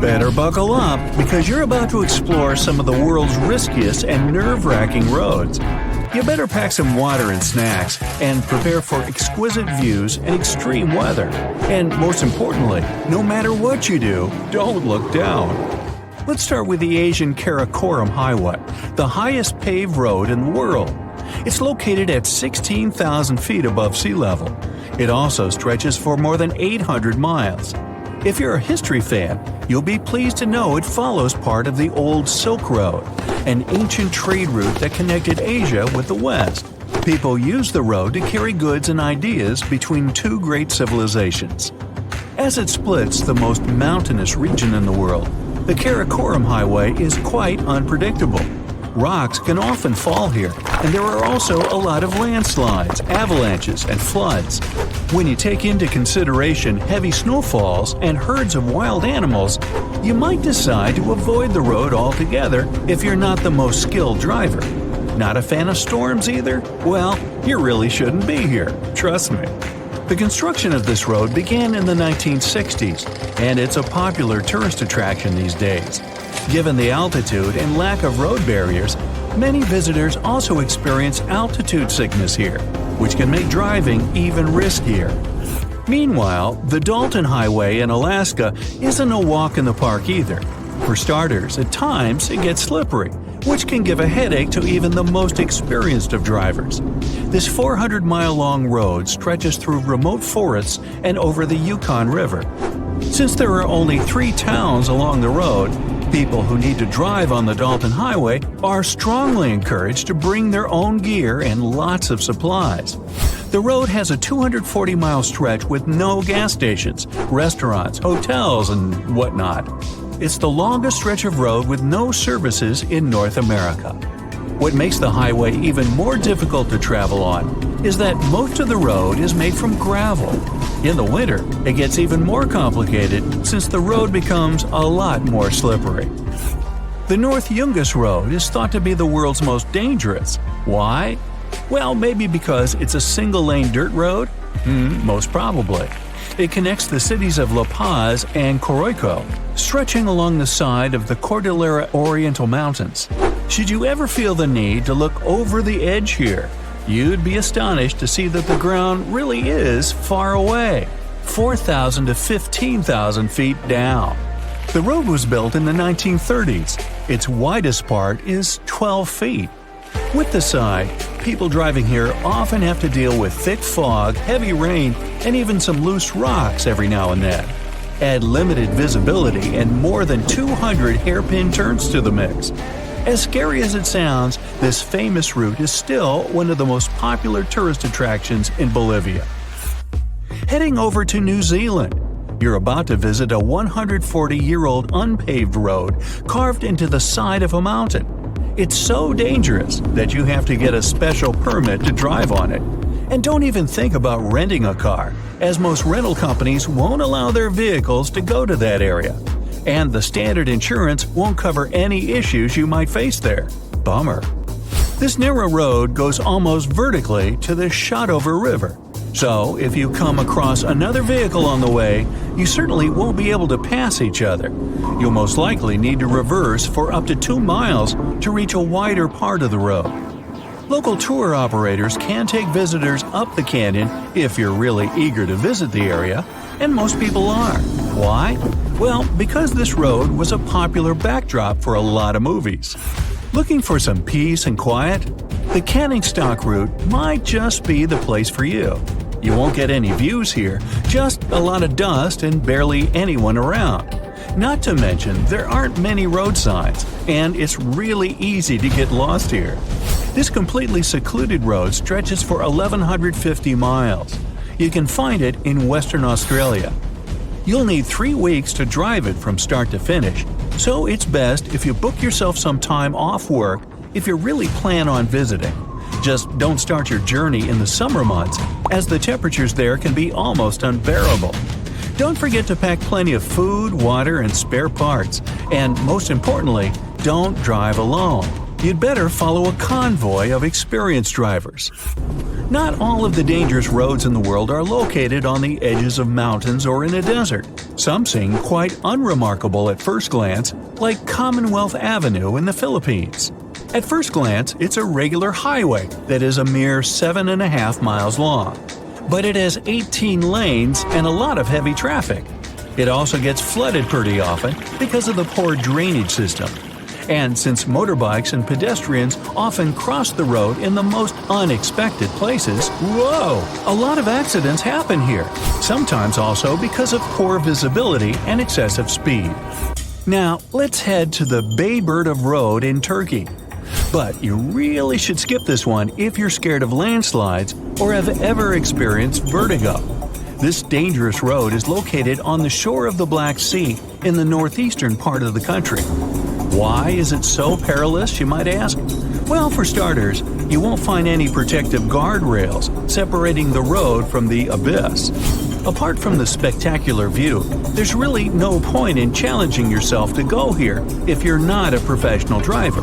Better buckle up, because you're about to explore some of the world's riskiest and nerve-wracking roads. You better pack some water and snacks, and prepare for exquisite views and extreme weather. And most importantly, no matter what you do, don't look down. Let's start with the Asian Karakoram Highway, the highest paved road in the world. It's located at 16,000 feet above sea level. It also stretches for more than 800 miles. If you're a history fan, you'll be pleased to know it follows part of the old Silk Road, an ancient trade route that connected Asia with the West. People used the road to carry goods and ideas between two great civilizations. As it splits the most mountainous region in the world, the Karakoram Highway is quite unpredictable. Rocks can often fall here, and there are also a lot of landslides, avalanches, and floods. When you take into consideration heavy snowfalls and herds of wild animals, you might decide to avoid the road altogether if you're not the most skilled driver. Not a fan of storms either? Well, you really shouldn't be here, trust me. The construction of this road began in the 1960s, and it's a popular tourist attraction these days. Given the altitude and lack of road barriers, many visitors also experience altitude sickness here, which can make driving even riskier. Meanwhile, the Dalton Highway in Alaska isn't a walk in the park either. For starters, at times it gets slippery, which can give a headache to even the most experienced of drivers. This 400-mile-long road stretches through remote forests and over the Yukon River. Since there are only 3 towns along the road, people who need to drive on the Dalton Highway are strongly encouraged to bring their own gear and lots of supplies. The road has a 240-mile stretch with no gas stations, restaurants, hotels, and whatnot. It's the longest stretch of road with no services in North America. What makes the highway even more difficult to travel on is that most of the road is made from gravel. In the winter, it gets even more complicated since the road becomes a lot more slippery. The North Yungas Road is thought to be the world's most dangerous. Why? Well, maybe because it's a single-lane dirt road? Most probably. It connects the cities of La Paz and Coroico, stretching along the side of the Cordillera Oriental Mountains. Should you ever feel the need to look over the edge here, you'd be astonished to see that the ground really is far away, 4,000 to 15,000 feet down. The road was built in the 1930s. Its widest part is 12 feet. With the side, people driving here often have to deal with thick fog, heavy rain, and even some loose rocks every now and then. Add limited visibility and more than 200 hairpin turns to the mix. As scary as it sounds, this famous route is still one of the most popular tourist attractions in Bolivia. Heading over to New Zealand, you're about to visit a 140-year-old unpaved road carved into the side of a mountain. It's so dangerous that you have to get a special permit to drive on it. And don't even think about renting a car, as most rental companies won't allow their vehicles to go to that area. And the standard insurance won't cover any issues you might face there. Bummer. This narrow road goes almost vertically to the Shotover River. So, if you come across another vehicle on the way, you certainly won't be able to pass each other. You'll most likely need to reverse for up to 2 miles to reach a wider part of the road. Local tour operators can take visitors up the canyon if you're really eager to visit the area, and most people are. Why? Well, because this road was a popular backdrop for a lot of movies. Looking for some peace and quiet? The Canning Stock route might just be the place for you. You won't get any views here, just a lot of dust and barely anyone around. Not to mention, there aren't many road signs, and it's really easy to get lost here. This completely secluded road stretches for 1,150 miles. You can find it in Western Australia. You'll need 3 weeks to drive it from start to finish, so it's best if you book yourself some time off work if you really plan on visiting. Just don't start your journey in the summer months, as the temperatures there can be almost unbearable. Don't forget to pack plenty of food, water, and spare parts. And most importantly, don't drive alone. You'd better follow a convoy of experienced drivers. Not all of the dangerous roads in the world are located on the edges of mountains or in a desert. Some seem quite unremarkable at first glance, like Commonwealth Avenue in the Philippines. At first glance, it's a regular highway that is a mere 7.5 miles long. But it has 18 lanes and a lot of heavy traffic. It also gets flooded pretty often because of the poor drainage system. And since motorbikes and pedestrians often cross the road in the most unexpected places, a lot of accidents happen here, sometimes also because of poor visibility and excessive speed. Now, let's head to the Bayburt Road in Turkey. But you really should skip this one if you're scared of landslides or have ever experienced vertigo. This dangerous road is located on the shore of the Black Sea in the northeastern part of the country. Why is it so perilous, you might ask? Well, for starters, you won't find any protective guardrails separating the road from the abyss. Apart from the spectacular view, there's really no point in challenging yourself to go here if you're not a professional driver.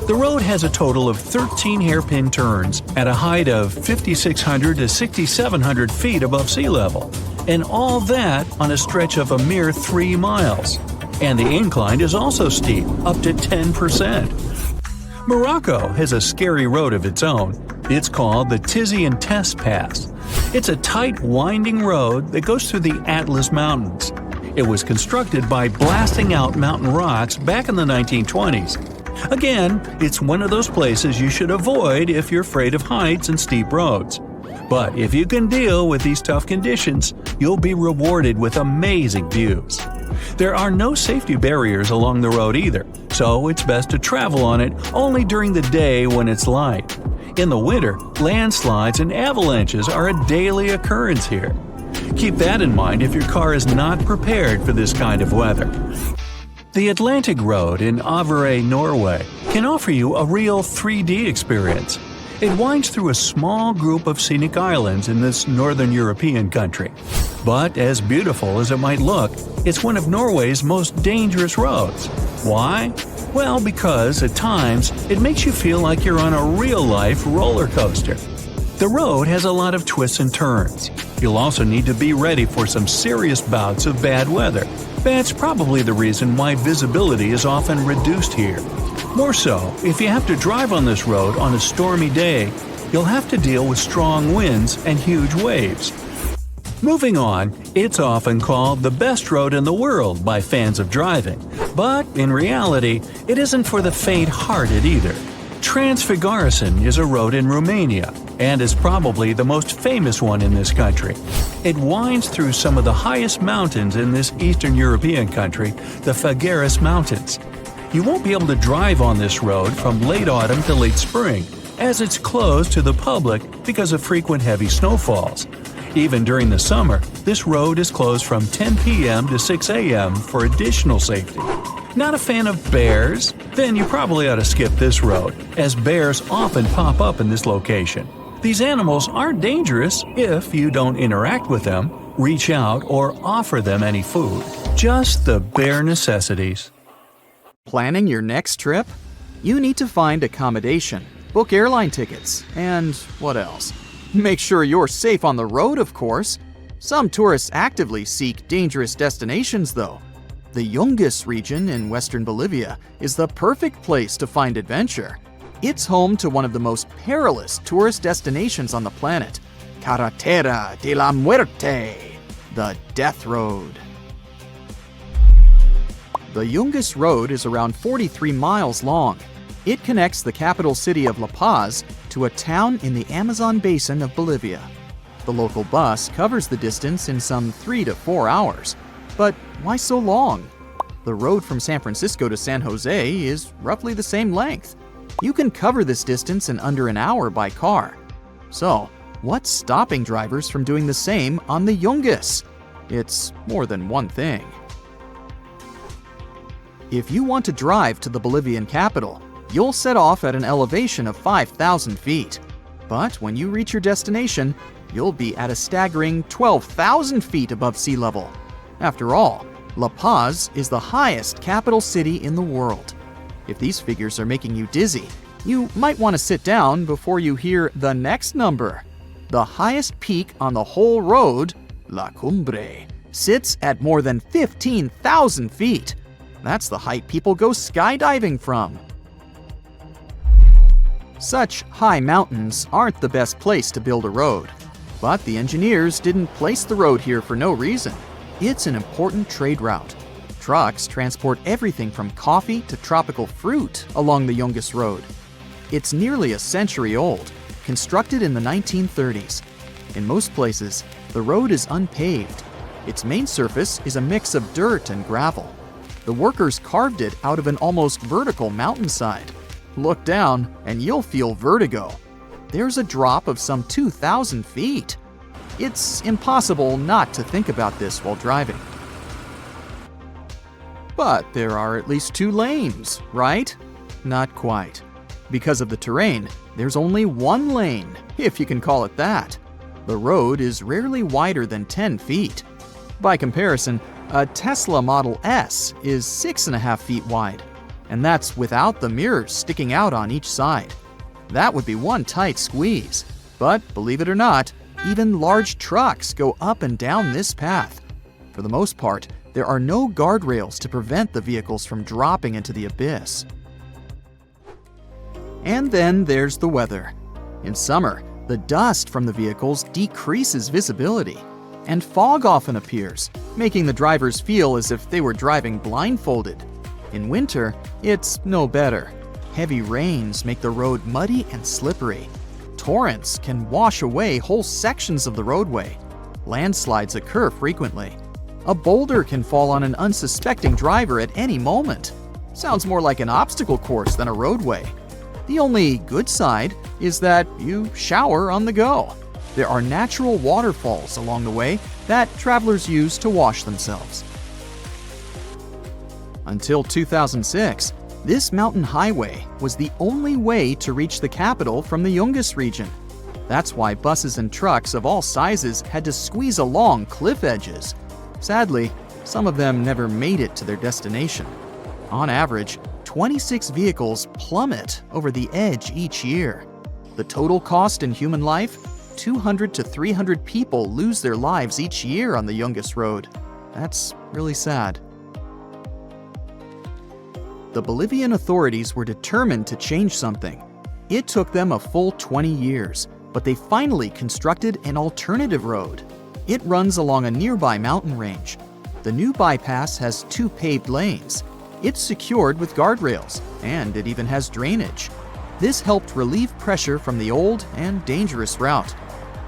The road has a total of 13 hairpin turns at a height of 5,600 to 6,700 feet above sea level, and all that on a stretch of a mere 3 miles. And the incline is also steep, up to 10%. Morocco has a scary road of its own. It's called the Tizi and Test Pass. It's a tight, winding road that goes through the Atlas Mountains. It was constructed by blasting out mountain rocks back in the 1920s. Again, it's one of those places you should avoid if you're afraid of heights and steep roads. But if you can deal with these tough conditions, you'll be rewarded with amazing views. There are no safety barriers along the road either, so it's best to travel on it only during the day when it's light. In the winter, landslides and avalanches are a daily occurrence here. Keep that in mind if your car is not prepared for this kind of weather. The Atlantic Road in Moher, Norway, can offer you a real 3D experience. It winds through a small group of scenic islands in this northern European country. But as beautiful as it might look, it's one of Norway's most dangerous roads. Why? Well, because at times it makes you feel like you're on a real-life roller coaster. The road has a lot of twists and turns. You'll also need to be ready for some serious bouts of bad weather. That's probably the reason why visibility is often reduced here. More so, if you have to drive on this road on a stormy day, you'll have to deal with strong winds and huge waves. Moving on, it's often called the best road in the world by fans of driving, but in reality, it isn't for the faint-hearted either. Transfagarasan is a road in Romania, and is probably the most famous one in this country. It winds through some of the highest mountains in this Eastern European country, the Fagaras Mountains. You won't be able to drive on this road from late autumn to late spring, as it's closed to the public because of frequent heavy snowfalls. Even during the summer, this road is closed from 10 p.m. to 6 a.m. for additional safety. Not a fan of bears? Then you probably ought to skip this road, as bears often pop up in this location. These animals aren't dangerous if you don't interact with them, reach out, or offer them any food. Just the bare necessities. Planning your next trip? You need to find accommodation, book airline tickets, and what else? Make sure you're safe on the road, of course. Some tourists actively seek dangerous destinations, though. The Yungas region in western Bolivia is the perfect place to find adventure. It's home to one of the most perilous tourist destinations on the planet, Carretera de la Muerte, the Death Road. The Yungas Road is around 43 miles long. It connects the capital city of La Paz to a town in the Amazon basin of Bolivia. The local bus covers the distance in some 3 to 4 hours. But why so long? The road from San Francisco to San Jose is roughly the same length. You can cover this distance in under an hour by car. So, what's stopping drivers from doing the same on the Yungas? It's more than one thing. If you want to drive to the Bolivian capital, you'll set off at an elevation of 5,000 feet. But when you reach your destination, you'll be at a staggering 12,000 feet above sea level. After all, La Paz is the highest capital city in the world. If these figures are making you dizzy, you might want to sit down before you hear the next number. The highest peak on the whole road, La Cumbre, sits at more than 15,000 feet. That's the height people go skydiving from. Such high mountains aren't the best place to build a road. But the engineers didn't place the road here for no reason. It's an important trade route. Trucks transport everything from coffee to tropical fruit along the Yungas Road. It's nearly a century old, constructed in the 1930s. In most places, the road is unpaved. Its main surface is a mix of dirt and gravel. The workers carved it out of an almost vertical mountainside. Look down and you'll feel vertigo. There's a drop of some 2,000 feet. It's impossible not to think about this while driving. But there are at least 2 lanes, right? Not quite. Because of the terrain, there's only 1 lane, if you can call it that. The road is rarely wider than 10 feet. By comparison, a Tesla Model S is 6.5 feet wide, and that's without the mirrors sticking out on each side. That would be one tight squeeze. But believe it or not, even large trucks go up and down this path. For the most part, there are no guardrails to prevent the vehicles from dropping into the abyss. And then there's the weather. In summer, the dust from the vehicles decreases visibility, and fog often appears, making the drivers feel as if they were driving blindfolded. In winter, it's no better. Heavy rains make the road muddy and slippery. Torrents can wash away whole sections of the roadway. Landslides occur frequently. A boulder can fall on an unsuspecting driver at any moment. Sounds more like an obstacle course than a roadway. The only good side is that you shower on the go. There are natural waterfalls along the way that travelers use to wash themselves. Until 2006, this mountain highway was the only way to reach the capital from the Yungas region. That's why buses and trucks of all sizes had to squeeze along cliff edges. Sadly, some of them never made it to their destination. On average, 26 vehicles plummet over the edge each year. The total cost in human life? 200 to 300 people lose their lives each year on the Yungas Road. That's really sad. The Bolivian authorities were determined to change something. It took them a full 20 years, but they finally constructed an alternative road. It runs along a nearby mountain range. The new bypass has 2 paved lanes. It's secured with guardrails, and it even has drainage. This helped relieve pressure from the old and dangerous route.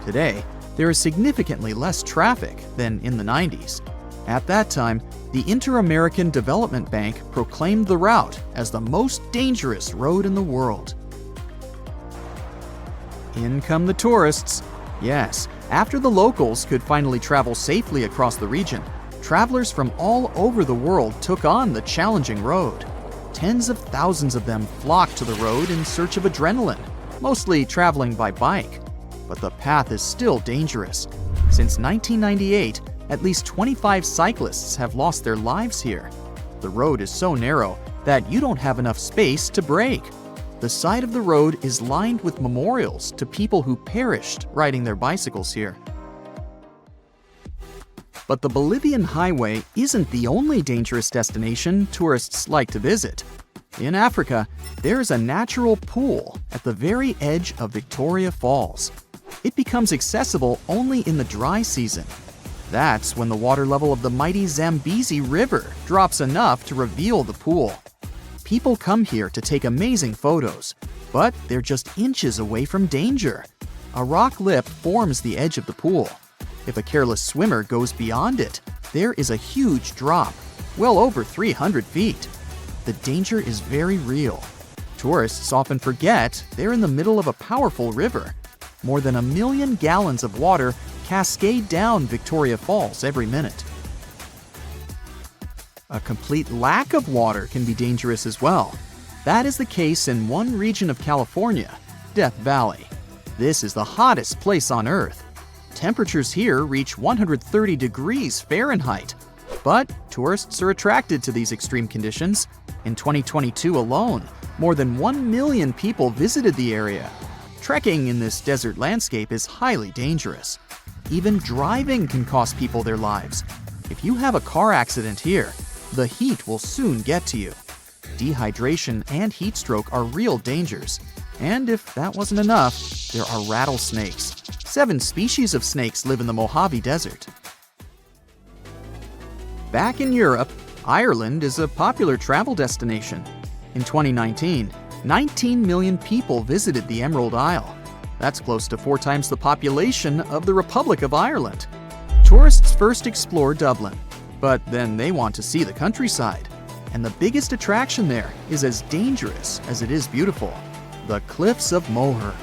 Today, there is significantly less traffic than in the 90s. At that time, the Inter-American Development Bank proclaimed the route as the most dangerous road in the world. In come the tourists. Yes, after the locals could finally travel safely across the region, travelers from all over the world took on the challenging road. Tens of thousands of them flocked to the road in search of adrenaline, mostly traveling by bike. But the path is still dangerous. Since 1998, at least 25 cyclists have lost their lives here. The road is so narrow that you don't have enough space to brake. The side of the road is lined with memorials to people who perished riding their bicycles here. But the Bolivian highway isn't the only dangerous destination tourists like to visit. In Africa, there is a natural pool at the very edge of Victoria Falls. It becomes accessible only in the dry season. That's when the water level of the mighty Zambezi River drops enough to reveal the pool. People come here to take amazing photos, but they're just inches away from danger. A rock lip forms the edge of the pool. If a careless swimmer goes beyond it, there is a huge drop, well over 300 feet. The danger is very real. Tourists often forget they're in the middle of a powerful river. More than 1 million gallons of water cascade down Victoria Falls every minute. A complete lack of water can be dangerous as well. That is the case in one region of California, Death Valley. This is the hottest place on Earth. Temperatures here reach 130 degrees Fahrenheit. But tourists are attracted to these extreme conditions. In 2022 alone, more than 1 million people visited the area. Trekking in this desert landscape is highly dangerous. Even driving can cost people their lives. If you have a car accident here, the heat will soon get to you. Dehydration and heat stroke are real dangers. And if that wasn't enough, there are rattlesnakes. 7 species of snakes live in the Mojave Desert. Back in Europe, Ireland is a popular travel destination. In 2019, 19 million people visited the Emerald Isle. That's close to 4 times the population of the Republic of Ireland. Tourists first explore Dublin, but then they want to see the countryside. And the biggest attraction there is as dangerous as it is beautiful: the Cliffs of Moher.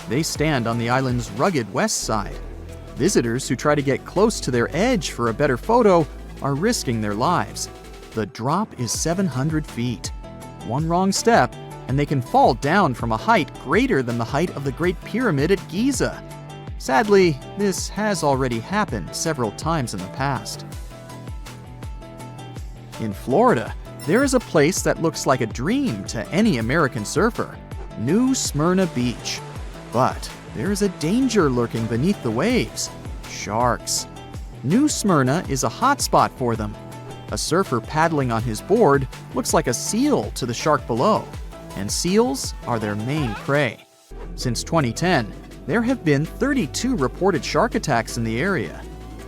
They stand on the island's rugged west side. Visitors who try to get close to their edge for a better photo are risking their lives. The drop is 700 feet. One wrong step, and they can fall down from a height greater than the height of the Great Pyramid at Giza. Sadly, this has already happened several times in the past. In Florida, there is a place that looks like a dream to any American surfer: New Smyrna Beach. But there is a danger lurking beneath the waves: sharks. New Smyrna is a hotspot for them. A surfer paddling on his board looks like a seal to the shark below, and seals are their main prey. Since 2010, there have been 32 reported shark attacks in the area.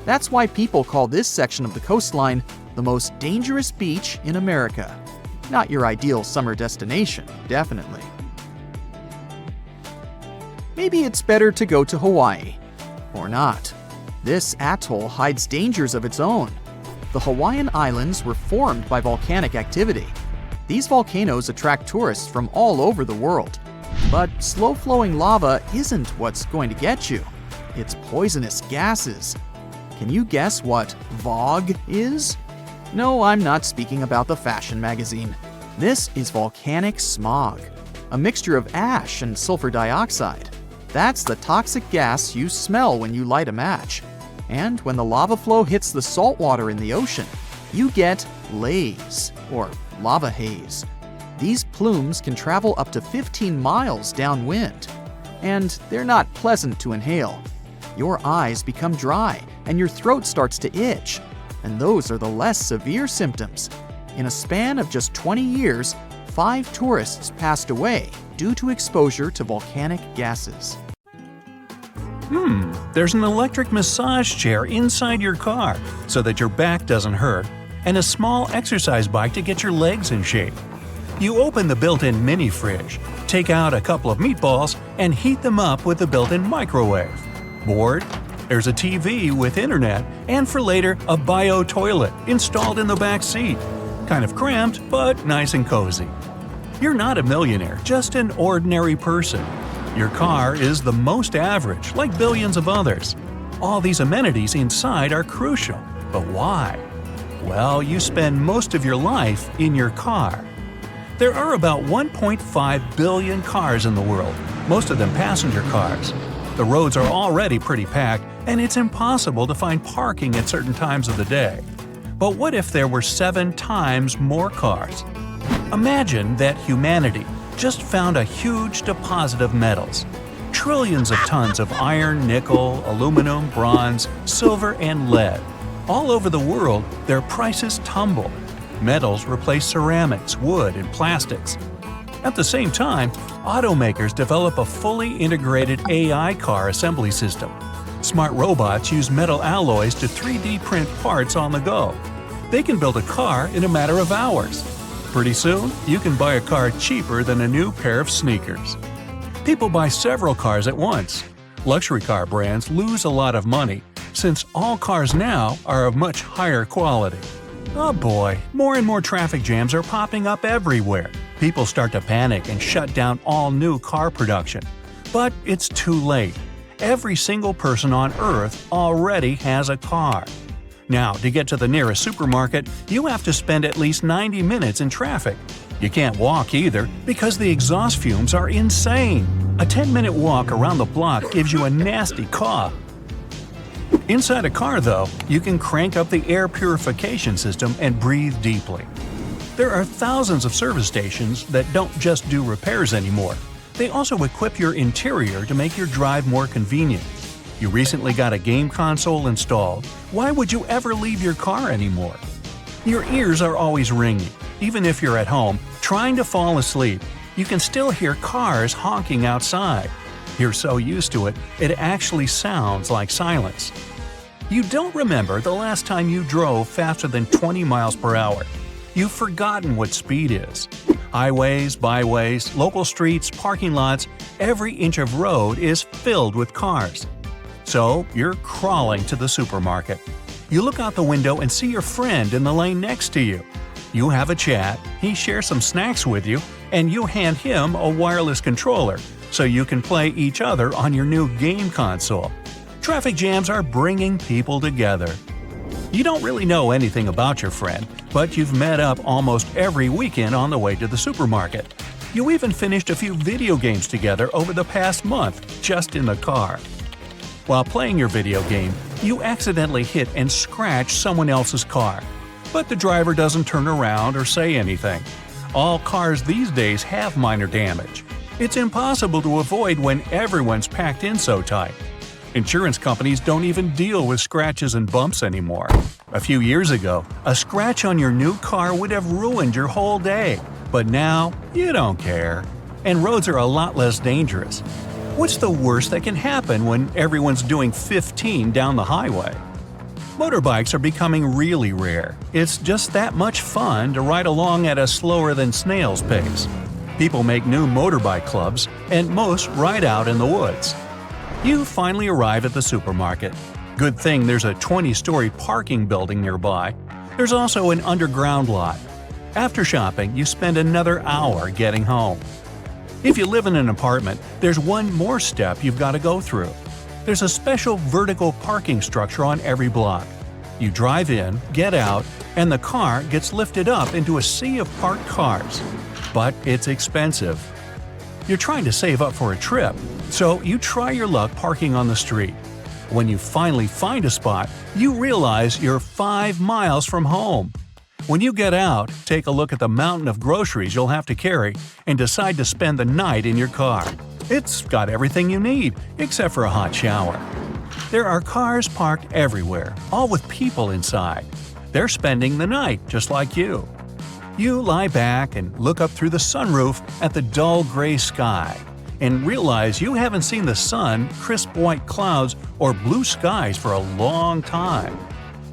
That's why people call this section of the coastline the most dangerous beach in America. Not your ideal summer destination, definitely. Maybe it's better to go to Hawaii. Or not. This atoll hides dangers of its own. The Hawaiian Islands were formed by volcanic activity. These volcanoes attract tourists from all over the world. But slow-flowing lava isn't what's going to get you. It's poisonous gases. Can you guess what VOG is? No, I'm not speaking about the fashion magazine. This is volcanic smog, a mixture of ash and sulfur dioxide. That's the toxic gas you smell when you light a match. And when the lava flow hits the salt water in the ocean, you get laze, or lava haze. These plumes can travel up to 15 miles downwind, and they're not pleasant to inhale. Your eyes become dry, and your throat starts to itch, and those are the less severe symptoms. In a span of just 20 years, 5 tourists passed away due to exposure to volcanic gases. There's an electric massage chair inside your car so that your back doesn't hurt, and a small exercise bike to get your legs in shape. You open the built-in mini fridge, take out a couple of meatballs, and heat them up with the built-in microwave. Bored? There's a TV with internet, and for later, a bio toilet installed in the back seat. Kind of cramped, but nice and cozy. You're not a millionaire, just an ordinary person. Your car is the most average, like billions of others. All these amenities inside are crucial. But why? Well, you spend most of your life in your car. There are about 1.5 billion cars in the world, most of them passenger cars. The roads are already pretty packed, and it's impossible to find parking at certain times of the day. But what if there were 7 times more cars? Imagine that humanity just found a huge deposit of metals. Trillions of tons of iron, nickel, aluminum, bronze, silver, and lead. All over the world, their prices tumble. Metals replace ceramics, wood, and plastics. At the same time, automakers develop a fully integrated AI car assembly system. Smart robots use metal alloys to 3D print parts on the go. They can build a car in a matter of hours. Pretty soon, you can buy a car cheaper than a new pair of sneakers. People buy several cars at once. Luxury car brands lose a lot of money, since all cars now are of much higher quality. Oh boy, more and more traffic jams are popping up everywhere. People start to panic and shut down all new car production. But it's too late. Every single person on Earth already has a car. Now, to get to the nearest supermarket, you have to spend at least 90 minutes in traffic. You can't walk either, because the exhaust fumes are insane. A 10-minute walk around the block gives you a nasty cough. Inside a car, though, you can crank up the air purification system and breathe deeply. There are thousands of service stations that don't just do repairs anymore. They also equip your interior to make your drive more convenient. You recently got a game console installed. Why would you ever leave your car anymore? Your ears are always ringing. Even if you're at home, trying to fall asleep, you can still hear cars honking outside. You're so used to it, it actually sounds like silence. You don't remember the last time you drove faster than 20 miles per hour. You've forgotten what speed is. Highways, byways, local streets, parking lots, every inch of road is filled with cars. So you're crawling to the supermarket. You look out the window and see your friend in the lane next to you. You have a chat, he shares some snacks with you, and you hand him a wireless controller so you can play each other on your new game console. Traffic jams are bringing people together. You don't really know anything about your friend, but you've met up almost every weekend on the way to the supermarket. You even finished a few video games together over the past month, just in the car. While playing your video game, you accidentally hit and scratch someone else's car. But the driver doesn't turn around or say anything. All cars these days have minor damage. It's impossible to avoid when everyone's packed in so tight. Insurance companies don't even deal with scratches and bumps anymore. A few years ago, a scratch on your new car would have ruined your whole day. But now, you don't care. And roads are a lot less dangerous. What's the worst that can happen when everyone's doing 15 down the highway? Motorbikes are becoming really rare. It's just that much fun to ride along at a slower than snail's pace. People make new motorbike clubs, and most ride out in the woods. You finally arrive at the supermarket. Good thing there's a 20-story parking building nearby. There's also an underground lot. After shopping, you spend another hour getting home. If you live in an apartment, there's one more step you've got to go through. There's a special vertical parking structure on every block. You drive in, get out, and the car gets lifted up into a sea of parked cars. But it's expensive. You're trying to save up for a trip, so you try your luck parking on the street. When you finally find a spot, you realize you're 5 miles from home. When you get out, take a look at the mountain of groceries you'll have to carry and decide to spend the night in your car. It's got everything you need, except for a hot shower. There are cars parked everywhere, all with people inside. They're spending the night just like you. You lie back and look up through the sunroof at the dull gray sky and realize you haven't seen the sun, crisp white clouds, or blue skies for a long time.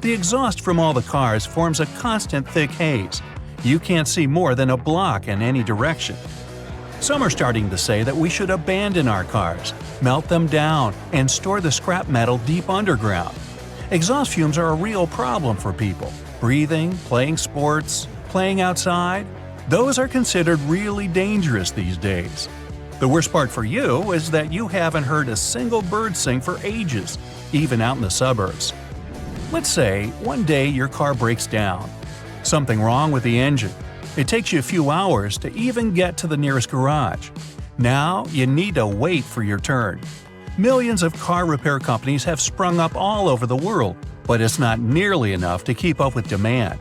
The exhaust from all the cars forms a constant thick haze. You can't see more than a block in any direction. Some are starting to say that we should abandon our cars, melt them down, and store the scrap metal deep underground. Exhaust fumes are a real problem for people. Breathing, playing sports, playing outside, those are considered really dangerous these days. The worst part for you is that you haven't heard a single bird sing for ages, even out in the suburbs. Let's say one day your car breaks down. Something wrong with the engine. It takes you a few hours to even get to the nearest garage. Now you need to wait for your turn. Millions of car repair companies have sprung up all over the world, but it's not nearly enough to keep up with demand.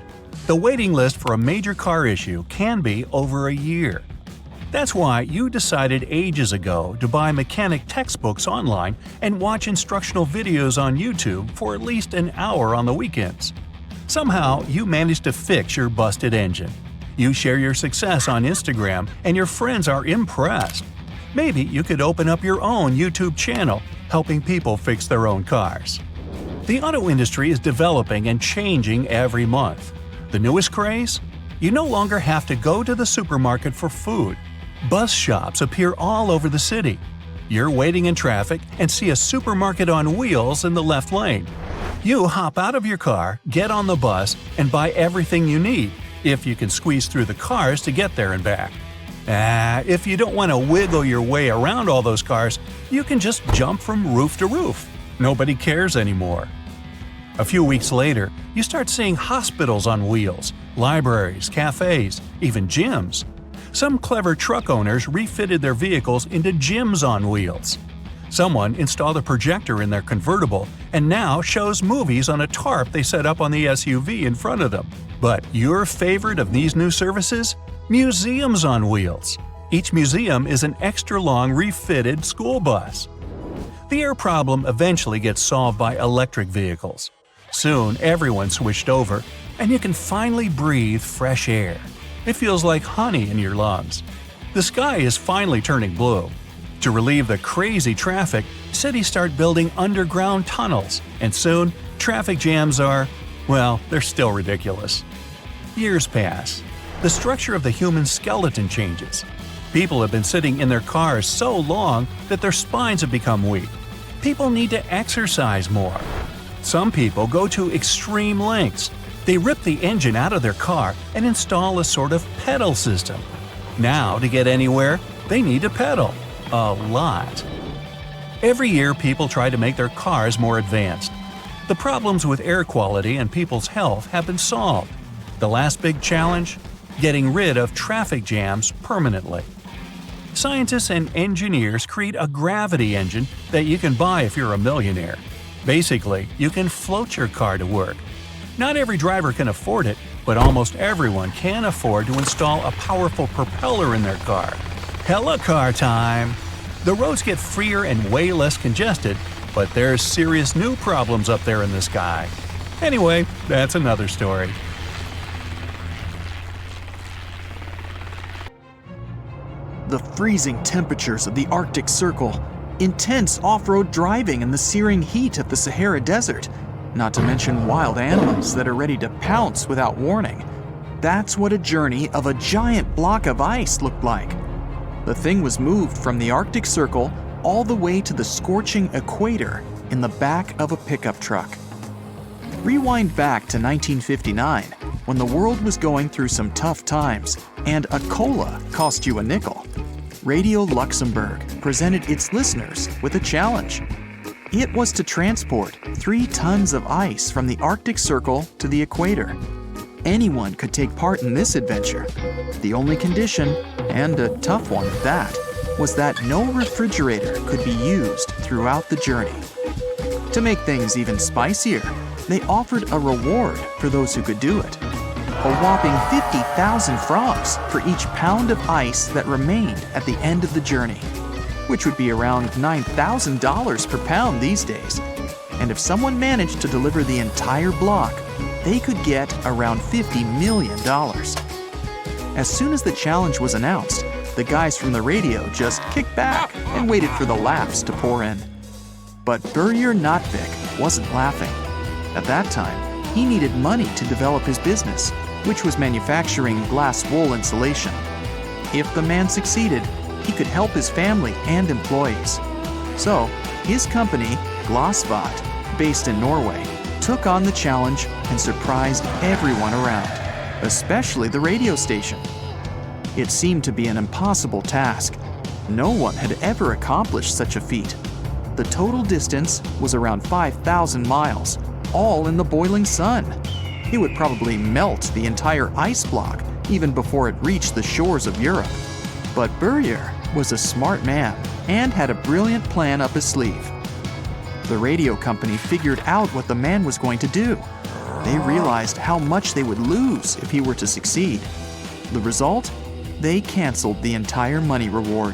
The waiting list for a major car issue can be over a year. That's why you decided ages ago to buy mechanic textbooks online and watch instructional videos on YouTube for at least an hour on the weekends. Somehow, you managed to fix your busted engine. You share your success on Instagram, and your friends are impressed. Maybe you could open up your own YouTube channel, helping people fix their own cars. The auto industry is developing and changing every month. The newest craze? You no longer have to go to the supermarket for food. Bus shops appear all over the city. You're waiting in traffic and see a supermarket on wheels in the left lane. You hop out of your car, get on the bus, and buy everything you need, if you can squeeze through the cars to get there and back. If you don't want to wiggle your way around all those cars, you can just jump from roof to roof. Nobody cares anymore. A few weeks later, you start seeing hospitals on wheels, libraries, cafes, even gyms. Some clever truck owners refitted their vehicles into gyms on wheels. Someone installed a projector in their convertible and now shows movies on a tarp they set up on the SUV in front of them. But your favorite of these new services? Museums on wheels. Each museum is an extra-long refitted school bus. The air problem eventually gets solved by electric vehicles. Soon, everyone switched over, and you can finally breathe fresh air. It feels like honey in your lungs. The sky is finally turning blue. To relieve the crazy traffic, cities start building underground tunnels, and soon, traffic jams are, well, they're still ridiculous. Years pass. The structure of the human skeleton changes. People have been sitting in their cars so long that their spines have become weak. People need to exercise more. Some people go to extreme lengths. They rip the engine out of their car and install a sort of pedal system. Now, to get anywhere, they need to pedal. A lot. Every year, people try to make their cars more advanced. The problems with air quality and people's health have been solved. The last big challenge? Getting rid of traffic jams permanently. Scientists and engineers create a gravity engine that you can buy if you're a millionaire. Basically, you can float your car to work. Not every driver can afford it, but almost everyone can afford to install a powerful propeller in their car. Helicar time! The roads get freer and way less congested, but there's serious new problems up there in the sky. Anyway, that's another story. The freezing temperatures of the Arctic Circle, intense off-road driving in the searing heat of the Sahara Desert, not to mention wild animals that are ready to pounce without warning. That's what a journey of a giant block of ice looked like. The thing was moved from the Arctic Circle all the way to the scorching equator in the back of a pickup truck. Rewind back to 1959, when the world was going through some tough times and a cola cost you a nickel. Radio Luxembourg presented its listeners with a challenge. It was to transport 3 tons of ice from the Arctic Circle to the equator. Anyone could take part in this adventure. The only condition, and a tough one at that, was that no refrigerator could be used throughout the journey. To make things even spicier, they offered a reward for those who could do it. A whopping 50,000 francs for each pound of ice that remained at the end of the journey, which would be around $9,000 per pound these days. And if someone managed to deliver the entire block, they could get around $50 million. As soon as the challenge was announced, the guys from the radio just kicked back and waited for the laughs to pour in. But Börje Notvik wasn't laughing. At that time, he needed money to develop his business, which was manufacturing glass wool insulation. If the man succeeded, he could help his family and employees. So, his company, Glasvat, based in Norway, took on the challenge and surprised everyone around, especially the radio station. It seemed to be an impossible task. No one had ever accomplished such a feat. The total distance was around 5,000 miles, all in the boiling sun. It would probably melt the entire ice block even before it reached the shores of Europe. But Börje was a smart man and had a brilliant plan up his sleeve. The radio company figured out what the man was going to do. They realized how much they would lose if he were to succeed. The result? They canceled the entire money reward.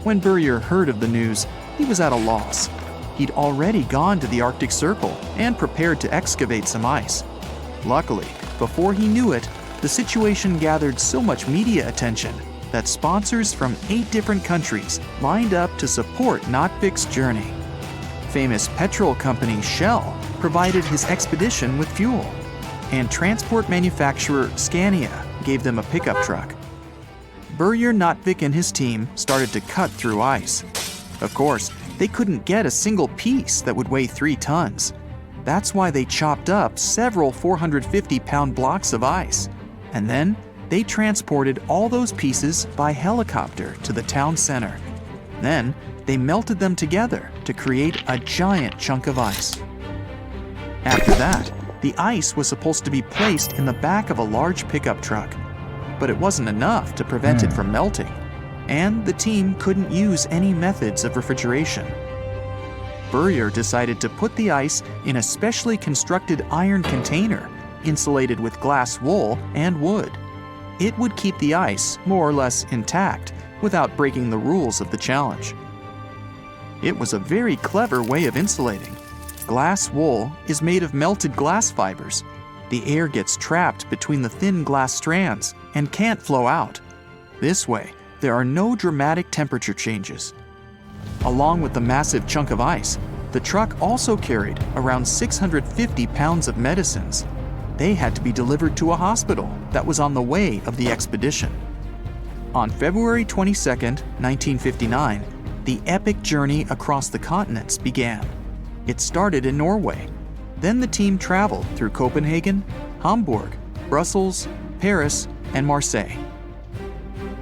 When Börje heard of the news, he was at a loss. He'd already gone to the Arctic Circle and prepared to excavate some ice. Luckily, before he knew it, the situation gathered so much media attention that sponsors from 8 different countries lined up to support Notvik's journey. Famous petrol company Shell provided his expedition with fuel, and transport manufacturer Scania gave them a pickup truck. Börje Notvik and his team started to cut through ice. Of course, they couldn't get a single piece that would weigh 3 tons. That's why they chopped up several 450-pound blocks of ice. And then they transported all those pieces by helicopter to the town center. Then they melted them together to create a giant chunk of ice. After that, the ice was supposed to be placed in the back of a large pickup truck. But it wasn't enough to prevent it from melting, and the team couldn't use any methods of refrigeration. Börje decided to put the ice in a specially constructed iron container insulated with glass wool and wood. It would keep the ice more or less intact without breaking the rules of the challenge. It was a very clever way of insulating. Glass wool is made of melted glass fibers. The air gets trapped between the thin glass strands and can't flow out. This way, there are no dramatic temperature changes. Along with the massive chunk of ice, the truck also carried around 650 pounds of medicines. They had to be delivered to a hospital that was on the way of the expedition. On February 22, 1959, the epic journey across the continents began. It started in Norway. Then the team traveled through Copenhagen, Hamburg, Brussels, Paris, and Marseille.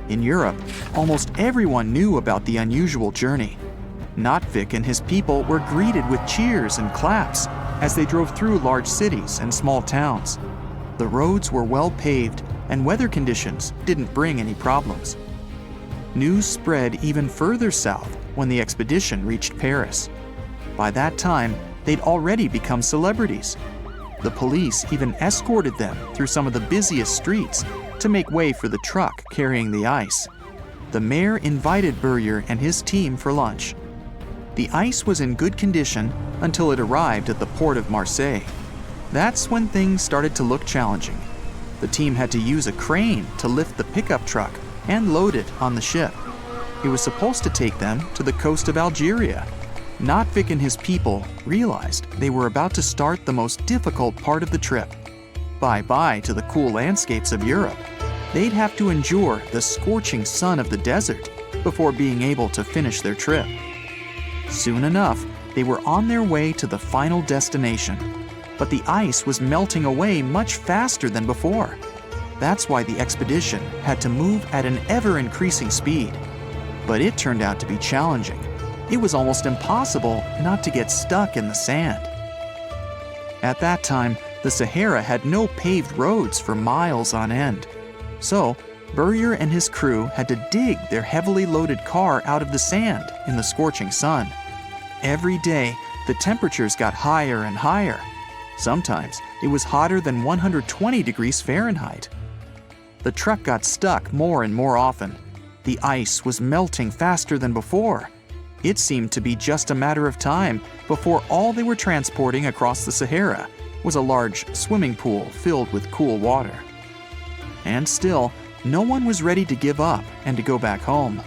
In Europe, almost everyone knew about the unusual journey. Notvik and his people were greeted with cheers and claps as they drove through large cities and small towns. The roads were well paved and weather conditions didn't bring any problems. News spread even further south when the expedition reached Paris. By that time, they'd already become celebrities. The police even escorted them through some of the busiest streets to make way for the truck carrying the ice. The mayor invited Börjer and his team for lunch. The ice was in good condition until it arrived at the port of Marseille. That's when things started to look challenging. The team had to use a crane to lift the pickup truck and load it on the ship. It was supposed to take them to the coast of Algeria. Notvik and his people realized they were about to start the most difficult part of the trip. Bye-bye to the cool landscapes of Europe. They'd have to endure the scorching sun of the desert before being able to finish their trip. Soon enough, they were on their way to the final destination, but the ice was melting away much faster than before. That's why the expedition had to move at an ever-increasing speed. But it turned out to be challenging. It was almost impossible not to get stuck in the sand. At that time, the Sahara had no paved roads for miles on end. So, Börjer and his crew had to dig their heavily loaded car out of the sand in the scorching sun. Every day, the temperatures got higher and higher. Sometimes, it was hotter than 120 degrees Fahrenheit. The truck got stuck more and more often. The ice was melting faster than before. It seemed to be just a matter of time before all they were transporting across the Sahara was a large swimming pool filled with cool water. And still, no one was ready to give up and to go back home.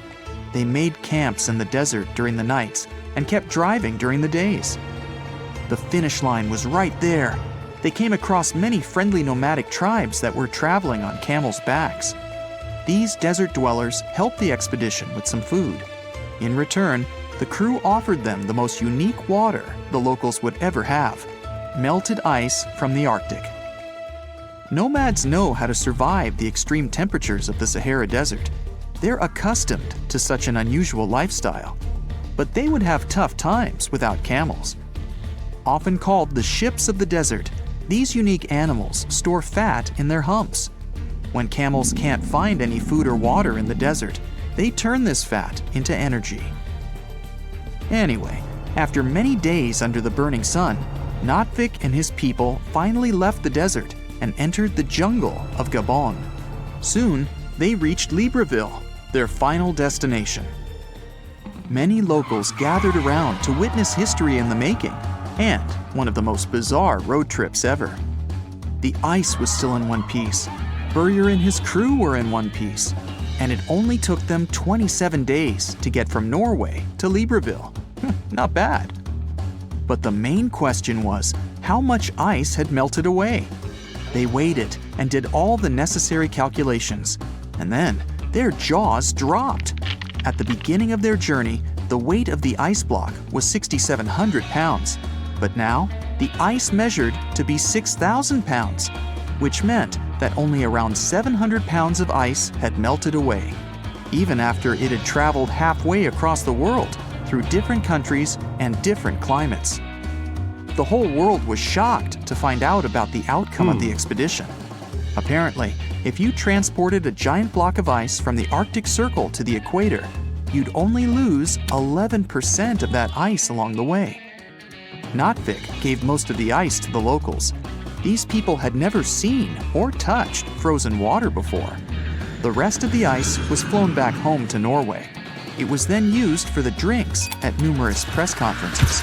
They made camps in the desert during the nights and kept driving during the days. The finish line was right there. They came across many friendly nomadic tribes that were traveling on camels' backs. These desert dwellers helped the expedition with some food. In return, the crew offered them the most unique water the locals would ever have: melted ice from the Arctic. Nomads know how to survive the extreme temperatures of the Sahara Desert. They're accustomed to such an unusual lifestyle. But they would have tough times without camels. Often called the ships of the desert, these unique animals store fat in their humps. When camels can't find any food or water in the desert, they turn this fat into energy. Anyway, after many days under the burning sun, Notvik and his people finally left the desert and entered the jungle of Gabon. Soon, they reached Libreville, their final destination. Many locals gathered around to witness history in the making and one of the most bizarre road trips ever. The ice was still in one piece. Börjer and his crew were in one piece, and it only took them 27 days to get from Norway to Libreville. Not bad. But the main question was how much ice had melted away. They weighed it and did all the necessary calculations, and then their jaws dropped. At the beginning of their journey, the weight of the ice block was 6,700 pounds, but now the ice measured to be 6,000 pounds, which meant that only around 700 pounds of ice had melted away, even after it had traveled halfway across the world through different countries and different climates. The whole world was shocked to find out about the outcome of the expedition. Apparently, if you transported a giant block of ice from the Arctic Circle to the equator, you'd only lose 11% of that ice along the way. Notvik gave most of the ice to the locals. These people had never seen or touched frozen water before. The rest of the ice was flown back home to Norway. It was then used for the drinks at numerous press conferences.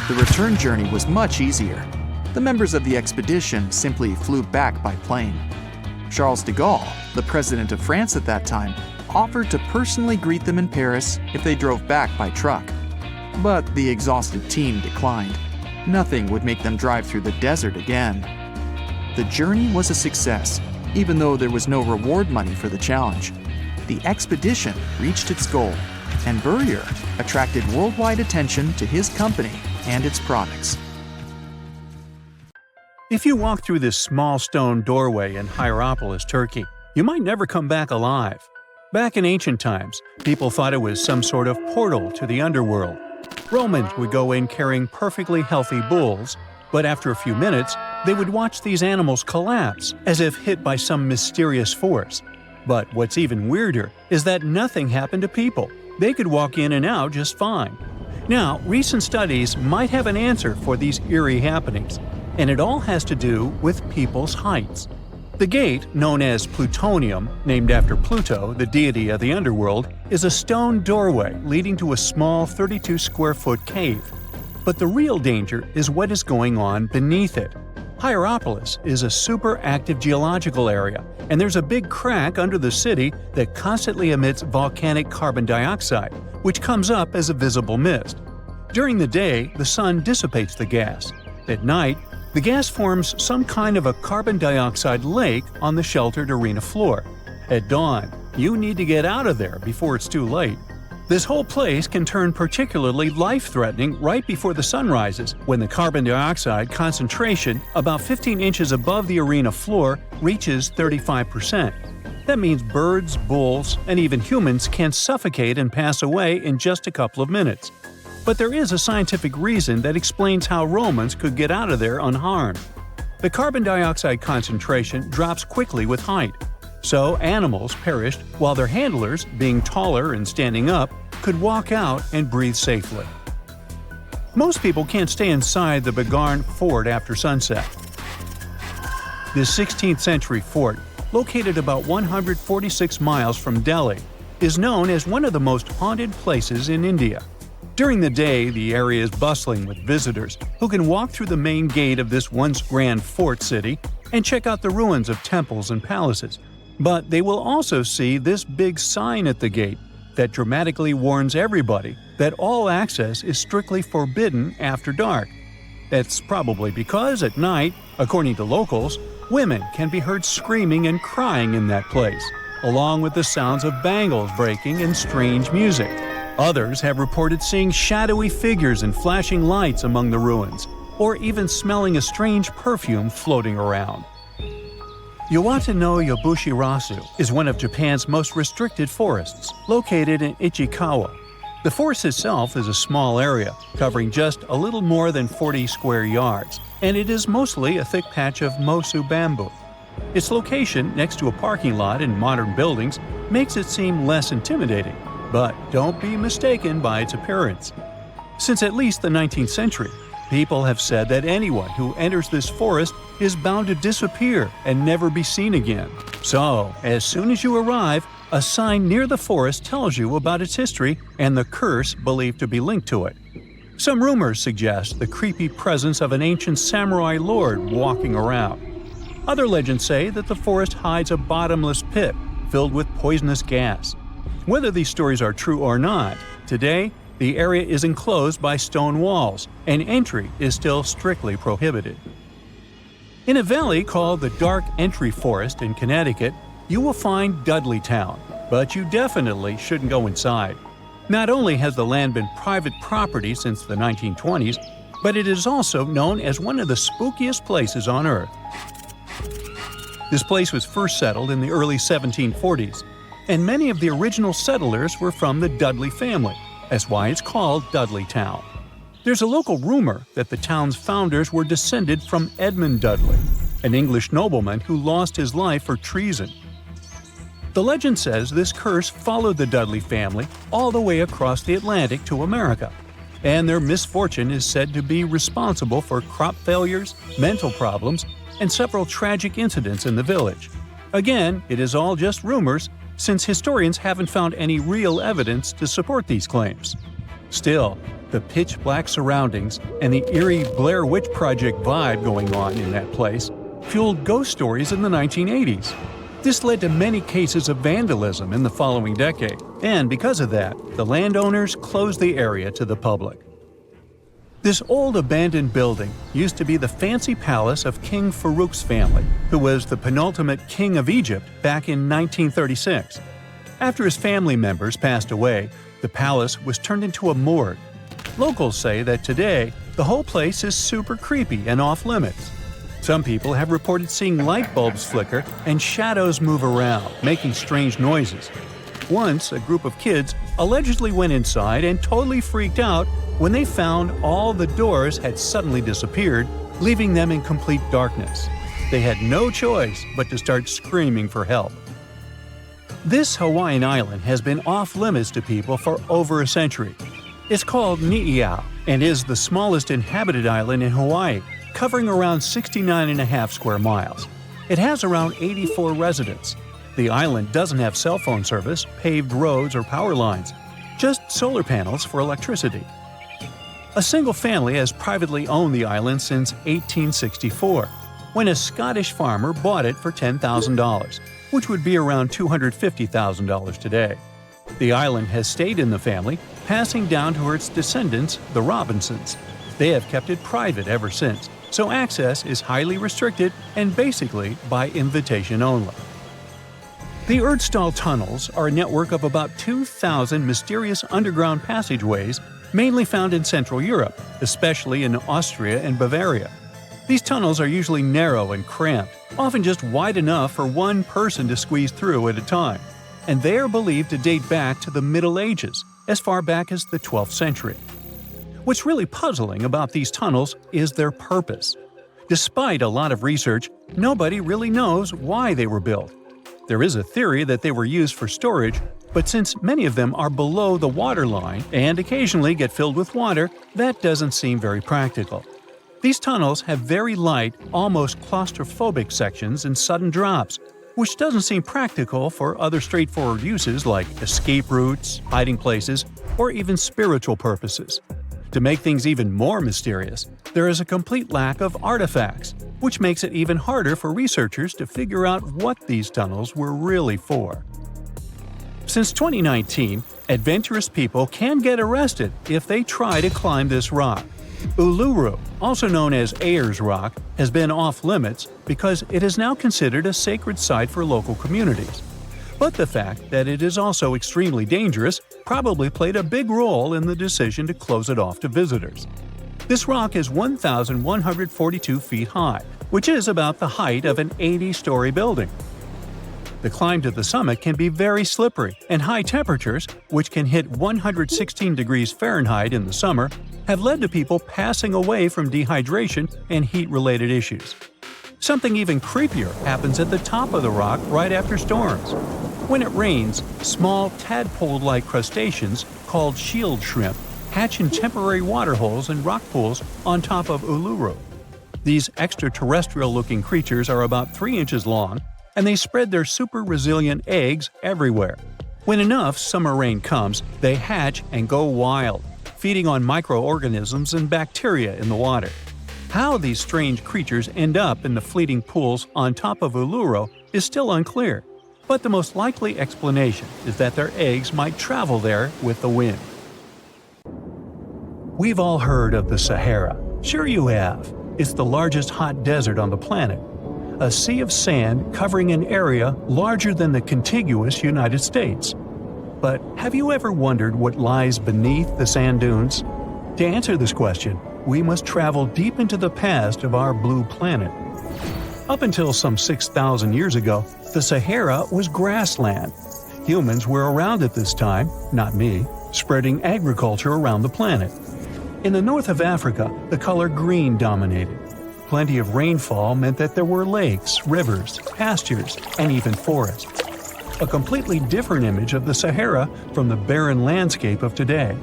The return journey was much easier. The members of the expedition simply flew back by plane. Charles de Gaulle, the president of France at that time, offered to personally greet them in Paris if they drove back by truck. But the exhausted team declined. Nothing would make them drive through the desert again. The journey was a success, even though there was no reward money for the challenge. The expedition reached its goal, and Burrier attracted worldwide attention to his company and its products. If you walk through this small stone doorway in Hierapolis, Turkey, you might never come back alive. Back in ancient times, people thought it was some sort of portal to the underworld. Romans would go in carrying perfectly healthy bulls, but after a few minutes, they would watch these animals collapse as if hit by some mysterious force. But what's even weirder is that nothing happened to people. They could walk in and out just fine. Now, recent studies might have an answer for these eerie happenings, and it all has to do with people's heights. The gate, known as Plutonium, named after Pluto, the deity of the underworld, is a stone doorway leading to a small 32-square-foot cave. But the real danger is what is going on beneath it. Hierapolis is a super active geological area, and there's a big crack under the city that constantly emits volcanic carbon dioxide, which comes up as a visible mist. During the day, the sun dissipates the gas. At night, the gas forms some kind of a carbon dioxide lake on the sheltered arena floor. At dawn, you need to get out of there before it's too late. This whole place can turn particularly life-threatening right before the sun rises, when the carbon dioxide concentration, about 15 inches above the arena floor, reaches 35%. That means birds, bulls, and even humans can suffocate and pass away in just a couple of minutes. But there is a scientific reason that explains how Romans could get out of there unharmed. The carbon dioxide concentration drops quickly with height, so animals perished while their handlers, being taller and standing up, could walk out and breathe safely. Most people can't stay inside the Bayburt fort after sunset. This 16th century fort, located about 146 miles from Delhi, is known as one of the most haunted places in India. During the day, the area is bustling with visitors who can walk through the main gate of this once grand fort city and check out the ruins of temples and palaces. But they will also see this big sign at the gate that dramatically warns everybody that all access is strictly forbidden after dark. That's probably because at night, according to locals, women can be heard screaming and crying in that place, along with the sounds of bangles breaking and strange music. Others have reported seeing shadowy figures and flashing lights among the ruins, or even smelling a strange perfume floating around. Yawata-no-Yabushirasu is one of Japan's most restricted forests, located in Ichikawa. The forest itself is a small area, covering just a little more than 40 square yards, and it is mostly a thick patch of mosu bamboo. Its location next to a parking lot and modern buildings makes it seem less intimidating, but don't be mistaken by its appearance. Since at least the 19th century, people have said that anyone who enters this forest is bound to disappear and never be seen again. So, as soon as you arrive, a sign near the forest tells you about its history and the curse believed to be linked to it. Some rumors suggest the creepy presence of an ancient samurai lord walking around. Other legends say that the forest hides a bottomless pit filled with poisonous gas. Whether these stories are true or not, today, the area is enclosed by stone walls, and entry is still strictly prohibited. In a valley called the Dark Entry Forest in Connecticut, you will find Dudleytown, but you definitely shouldn't go inside. Not only has the land been private property since the 1920s, but it is also known as one of the spookiest places on Earth. This place was first settled in the early 1740s, and many of the original settlers were from the Dudley family. That's why it's called Dudleytown. There's a local rumor that the town's founders were descended from Edmund Dudley, an English nobleman who lost his life for treason. The legend says this curse followed the Dudley family all the way across the Atlantic to America, and their misfortune is said to be responsible for crop failures, mental problems, and several tragic incidents in the village. Again, it is all just rumors, since historians haven't found any real evidence to support these claims. Still, the pitch-black surroundings and the eerie Blair Witch Project vibe going on in that place fueled ghost stories in the 1980s. This led to many cases of vandalism in the following decade, and because of that, the landowners closed the area to the public. This old abandoned building used to be the fancy palace of King Farouk's family, who was the penultimate king of Egypt back in 1936. After his family members passed away, the palace was turned into a morgue. Locals say that today, the whole place is super creepy and off-limits. Some people have reported seeing light bulbs flicker and shadows move around, making strange noises. Once, a group of kids allegedly went inside and totally freaked out when they found all the doors had suddenly disappeared, leaving them in complete darkness. They had no choice but to start screaming for help. This Hawaiian island has been off-limits to people for over a century. It's called Ni'iau and is the smallest inhabited island in Hawaii, covering around 69.5 square miles. It has around 84 residents. The island doesn't have cell phone service, paved roads, or power lines, just solar panels for electricity. A single family has privately owned the island since 1864, when a Scottish farmer bought it for $10,000, which would be around $250,000 today. The island has stayed in the family, passing down to its descendants, the Robinsons. They have kept it private ever since, so access is highly restricted and basically by invitation only. The Erdstall tunnels are a network of about 2,000 mysterious underground passageways mainly found in Central Europe, especially in Austria and Bavaria. These tunnels are usually narrow and cramped, often just wide enough for one person to squeeze through at a time, and they are believed to date back to the Middle Ages, as far back as the 12th century. What's really puzzling about these tunnels is their purpose. Despite a lot of research, nobody really knows why they were built. There is a theory that they were used for storage, but since many of them are below the waterline and occasionally get filled with water, that doesn't seem very practical. These tunnels have very light, almost claustrophobic sections and sudden drops, which doesn't seem practical for other straightforward uses like escape routes, hiding places, or even spiritual purposes. To make things even more mysterious, there is a complete lack of artifacts, which makes it even harder for researchers to figure out what these tunnels were really for. Since 2019, adventurous people can get arrested if they try to climb this rock. Uluru, also known as Ayers Rock, has been off-limits because it is now considered a sacred site for local communities. But the fact that it is also extremely dangerous probably played a big role in the decision to close it off to visitors. This rock is 1,142 feet high, which is about the height of an 80-story building. The climb to the summit can be very slippery, and high temperatures, which can hit 116 degrees Fahrenheit in the summer, have led to people passing away from dehydration and heat-related issues. Something even creepier happens at the top of the rock right after storms. When it rains, small tadpole-like crustaceans called shield shrimp hatch in temporary waterholes and rock pools on top of Uluru. These extraterrestrial-looking creatures are about 3 inches long, and they spread their super-resilient eggs everywhere. When enough summer rain comes, they hatch and go wild, feeding on microorganisms and bacteria in the water. How these strange creatures end up in the fleeting pools on top of Uluru is still unclear, but the most likely explanation is that their eggs might travel there with the wind. We've all heard of the Sahara. Sure you have. It's the largest hot desert on the planet. A sea of sand covering an area larger than the contiguous United States. But have you ever wondered what lies beneath the sand dunes? To answer this question, we must travel deep into the past of our blue planet. Up until some 6,000 years ago, the Sahara was grassland. Humans were around at this time, not me, spreading agriculture around the planet. In the north of Africa, the color green dominated. Plenty of rainfall meant that there were lakes, rivers, pastures, and even forests. A completely different image of the Sahara from the barren landscape of today.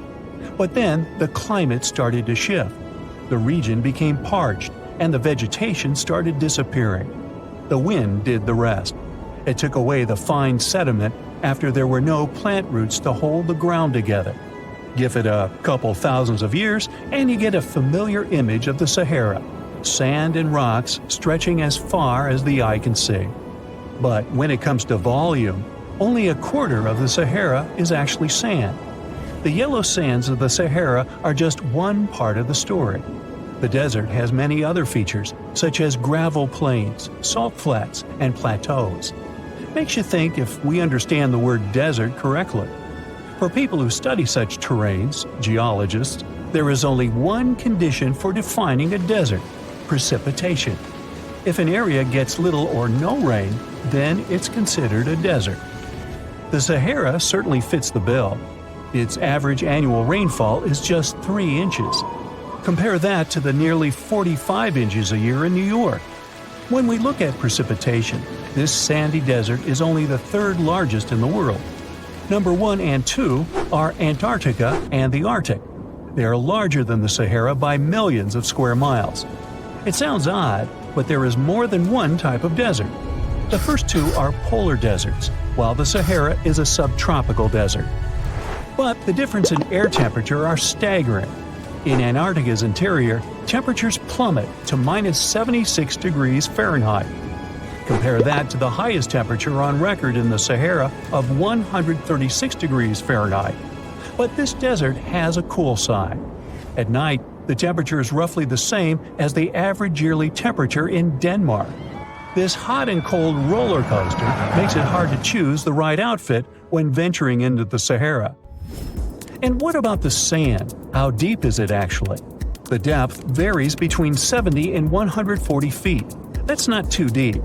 But then, the climate started to shift. The region became parched, and the vegetation started disappearing. The wind did the rest. It took away the fine sediment after there were no plant roots to hold the ground together. Give it a couple thousands of years and you get a familiar image of the Sahara, sand and rocks stretching as far as the eye can see. But when it comes to volume, only a quarter of the Sahara is actually sand. The yellow sands of the Sahara are just one part of the story. The desert has many other features, such as gravel plains, salt flats, and plateaus. Makes you think if we understand the word desert correctly. For people who study such terrains, geologists, there is only one condition for defining a desert: precipitation. If an area gets little or no rain, then it's considered a desert. The Sahara certainly fits the bill. Its average annual rainfall is just 3 inches. Compare that to the nearly 45 inches a year in New York. When we look at precipitation, this sandy desert is only the third largest in the world. Number 1 and 2 are Antarctica and the Arctic. They are larger than the Sahara by millions of square miles. It sounds odd, but there is more than one type of desert. The first two are polar deserts, while the Sahara is a subtropical desert. But the difference in air temperature are staggering. In Antarctica's interior, temperatures plummet to minus 76 degrees Fahrenheit. Compare that to the highest temperature on record in the Sahara of 136 degrees Fahrenheit. But this desert has a cool side. At night, the temperature is roughly the same as the average yearly temperature in Denmark. This hot and cold roller coaster makes it hard to choose the right outfit when venturing into the Sahara. And what about the sand? How deep is it actually? The depth varies between 70 and 140 feet. That's not too deep.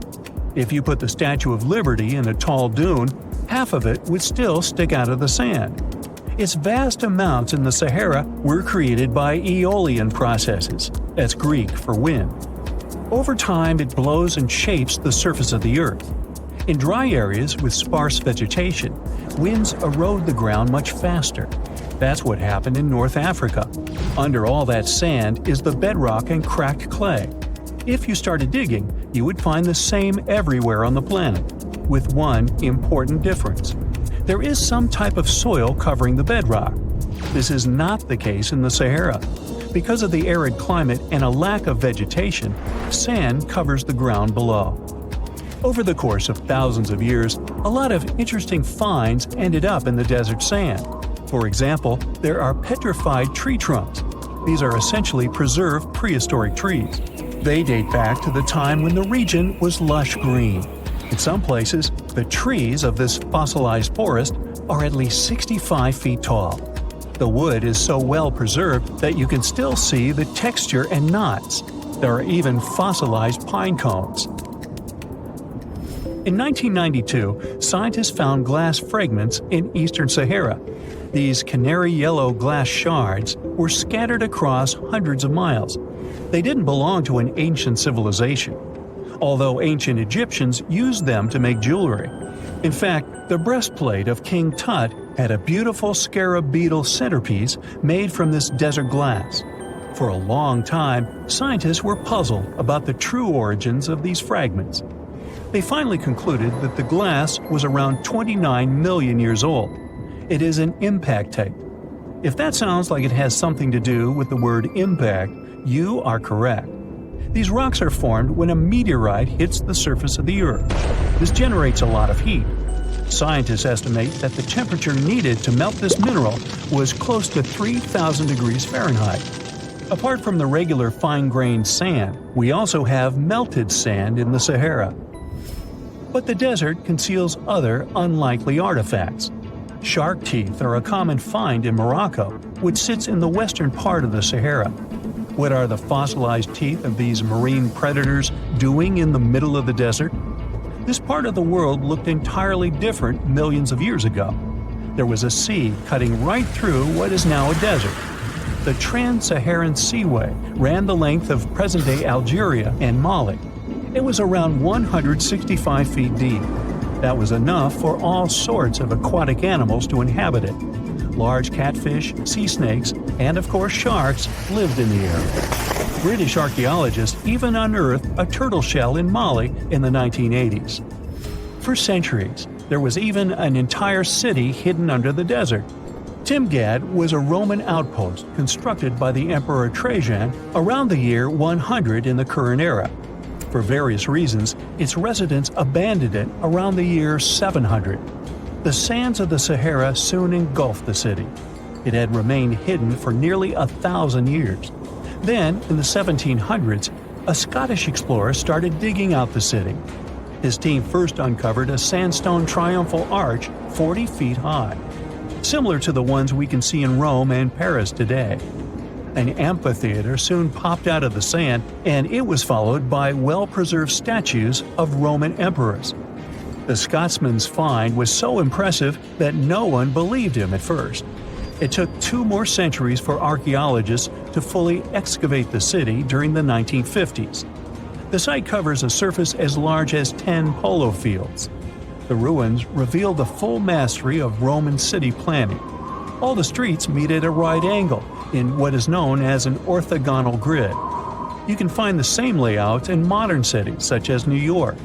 If you put the Statue of Liberty in a tall dune, half of it would still stick out of the sand. Its vast amounts in the Sahara were created by aeolian processes. That's Greek for wind. Over time, it blows and shapes the surface of the earth. In dry areas with sparse vegetation, winds erode the ground much faster. That's what happened in North Africa. Under all that sand is the bedrock and cracked clay. If you started digging, you would find the same everywhere on the planet, with one important difference. There is some type of soil covering the bedrock. This is not the case in the Sahara. Because of the arid climate and a lack of vegetation, sand covers the ground below. Over the course of thousands of years, a lot of interesting finds ended up in the desert sand. For example, there are petrified tree trunks. These are essentially preserved prehistoric trees. They date back to the time when the region was lush green. In some places, the trees of this fossilized forest are at least 65 feet tall. The wood is so well preserved that you can still see the texture and knots. There are even fossilized pine cones. In 1992, scientists found glass fragments in eastern Sahara. These canary yellow glass shards were scattered across hundreds of miles. They didn't belong to an ancient civilization, although ancient Egyptians used them to make jewelry. In fact, the breastplate of King Tut had a beautiful scarab beetle centerpiece made from this desert glass. For a long time, scientists were puzzled about the true origins of these fragments. They finally concluded that the glass was around 29 million years old. It is an impact tape. If that sounds like it has something to do with the word impact, you are correct. These rocks are formed when a meteorite hits the surface of the Earth. This generates a lot of heat. Scientists estimate that the temperature needed to melt this mineral was close to 3,000 degrees Fahrenheit. Apart from the regular fine-grained sand, we also have melted sand in the Sahara. But the desert conceals other unlikely artifacts. Shark teeth are a common find in Morocco, which sits in the western part of the Sahara. What are the fossilized teeth of these marine predators doing in the middle of the desert? This part of the world looked entirely different millions of years ago. There was a sea cutting right through what is now a desert. The Trans-Saharan Seaway ran the length of present-day Algeria and Mali. It was around 165 feet deep. That was enough for all sorts of aquatic animals to inhabit it. Large catfish, sea snakes, and of course sharks lived in the area. British archaeologists even unearthed a turtle shell in Mali in the 1980s. For centuries, there was even an entire city hidden under the desert. Timgad was a Roman outpost constructed by the Emperor Trajan around the year 100 in the current era. For various reasons, its residents abandoned it around the year 700. The sands of the Sahara soon engulfed the city. It had remained hidden for nearly 1,000 years. Then, in the 1700s, a Scottish explorer started digging out the city. His team first uncovered a sandstone triumphal arch 40 feet high, similar to the ones we can see in Rome and Paris today. An amphitheater soon popped out of the sand, and it was followed by well-preserved statues of Roman emperors. The Scotsman's find was so impressive that no one believed him at first. It took 2 more centuries for archaeologists to fully excavate the city during the 1950s. The site covers a surface as large as 10 polo fields. The ruins reveal the full mastery of Roman city planning. All the streets meet at a right angle in what is known as an orthogonal grid. You can find the same layout in modern cities such as New York.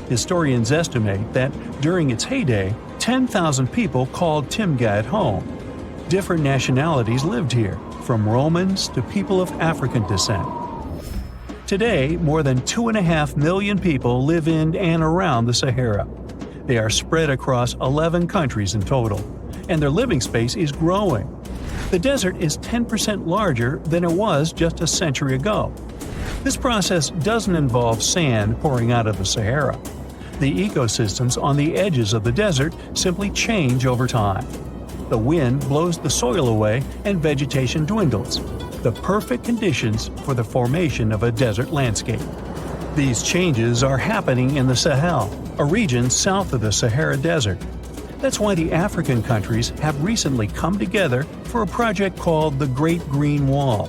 Historians estimate that during its heyday, 10,000 people called Timgad home. Different nationalities lived here, from Romans to people of African descent. Today, more than 2.5 million people live in and around the Sahara. They are spread across 11 countries in total, and their living space is growing. The desert is 10% larger than it was just a century ago. This process doesn't involve sand pouring out of the Sahara. The ecosystems on the edges of the desert simply change over time. The wind blows the soil away and vegetation dwindles. The perfect conditions for the formation of a desert landscape. These changes are happening in the Sahel, a region south of the Sahara Desert. That's why the African countries have recently come together for a project called the Great Green Wall.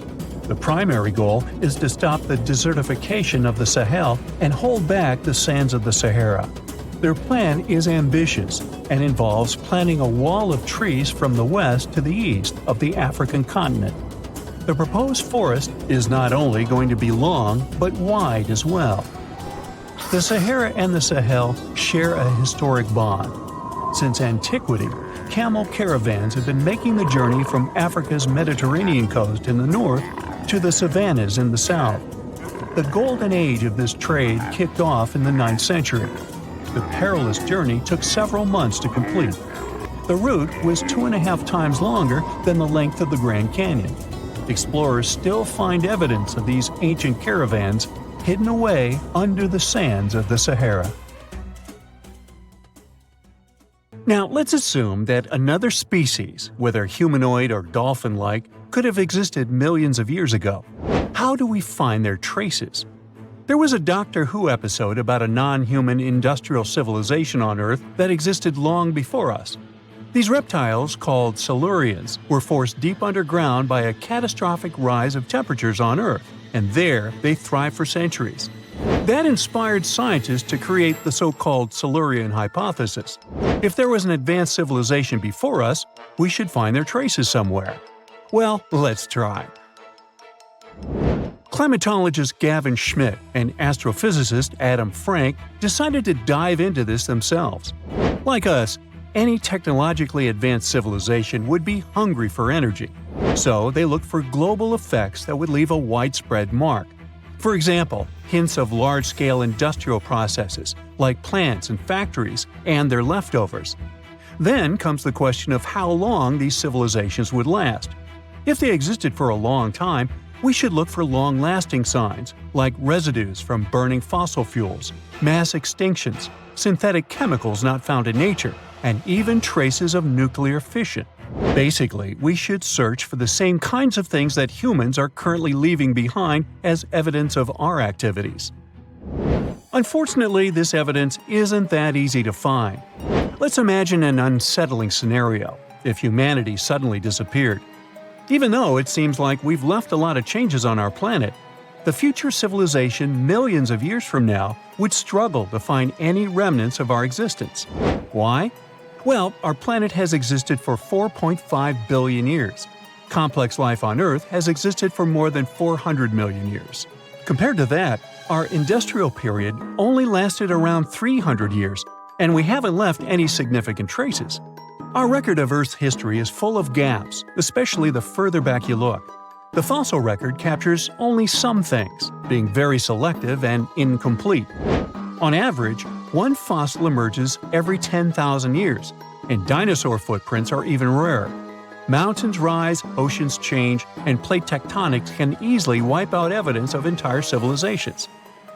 The primary goal is to stop the desertification of the Sahel and hold back the sands of the Sahara. Their plan is ambitious and involves planting a wall of trees from the west to the east of the African continent. The proposed forest is not only going to be long, but wide as well. The Sahara and the Sahel share a historic bond. Since antiquity, camel caravans have been making the journey from Africa's Mediterranean coast in the north to the savannas in the south. The golden age of this trade kicked off in the 9th century. The perilous journey took several months to complete. The route was 2.5 times longer than the length of the Grand Canyon. Explorers still find evidence of these ancient caravans hidden away under the sands of the Sahara. Now, let's assume that another species, whether humanoid or dolphin-like, could have existed millions of years ago. How do we find their traces? There was a Doctor Who episode about a non-human industrial civilization on Earth that existed long before us. These reptiles, called Silurians, were forced deep underground by a catastrophic rise of temperatures on Earth, and there they thrived for centuries. That inspired scientists to create the so-called Silurian hypothesis. If there was an advanced civilization before us, we should find their traces somewhere. Well, let's try. Climatologist Gavin Schmidt and astrophysicist Adam Frank decided to dive into this themselves. Like us, any technologically advanced civilization would be hungry for energy, so they looked for global effects that would leave a widespread mark. For example, hints of large-scale industrial processes, like plants and factories, and their leftovers. Then comes the question of how long these civilizations would last. If they existed for a long time, we should look for long-lasting signs, like residues from burning fossil fuels, mass extinctions, synthetic chemicals not found in nature, and even traces of nuclear fission. Basically, we should search for the same kinds of things that humans are currently leaving behind as evidence of our activities. Unfortunately, this evidence isn't that easy to find. Let's imagine an unsettling scenario if humanity suddenly disappeared. Even though it seems like we've left a lot of changes on our planet, the future civilization millions of years from now would struggle to find any remnants of our existence. Why? Well, our planet has existed for 4.5 billion years. Complex life on Earth has existed for more than 400 million years. Compared to that, our industrial period only lasted around 300 years, and we haven't left any significant traces. Our record of Earth's history is full of gaps, especially the further back you look. The fossil record captures only some things, being very selective and incomplete. On average, one fossil emerges every 10,000 years, and dinosaur footprints are even rarer. Mountains rise, oceans change, and plate tectonics can easily wipe out evidence of entire civilizations.